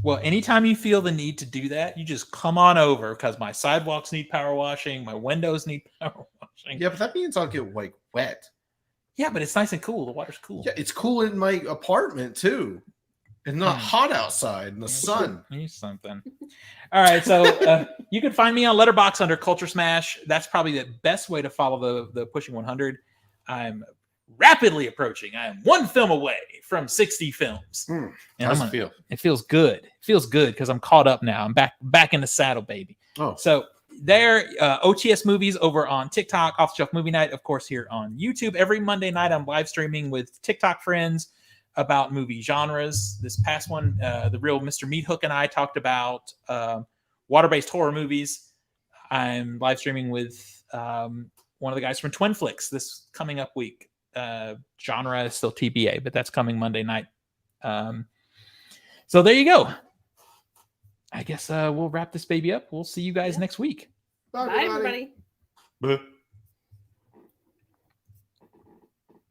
Well, anytime you feel the need to do that, you just come on over because my sidewalks need power washing, my windows need power washing. Yeah, but that means I'll get like wet. Yeah, but it's nice and cool. The water's cool. Yeah, it's cool in my apartment too. It's not hot outside in the sun. Here's something. All right, so you can find me on Letterboxd under CultureSmash. That's probably the best way to follow the Pushing 100. I'm rapidly approaching. I am one film away from 60 films. And how's it feel? It feels good. It feels good because I'm caught up now. I'm back in the saddle, baby. Oh, so there, OTS movies over on TikTok, Off the Shelf Movie Night, of course, here on YouTube. Every Monday night, I'm live streaming with TikTok friends about movie genres. This past one, the real Mr. Meat Hook and I talked about water-based horror movies. I'm live streaming with one of the guys from Twin Flicks this coming up week. Genre is still TBA, but that's coming Monday night. So there you go. I guess we'll wrap this baby up. We'll see you guys next week. Bye, everybody. Bye.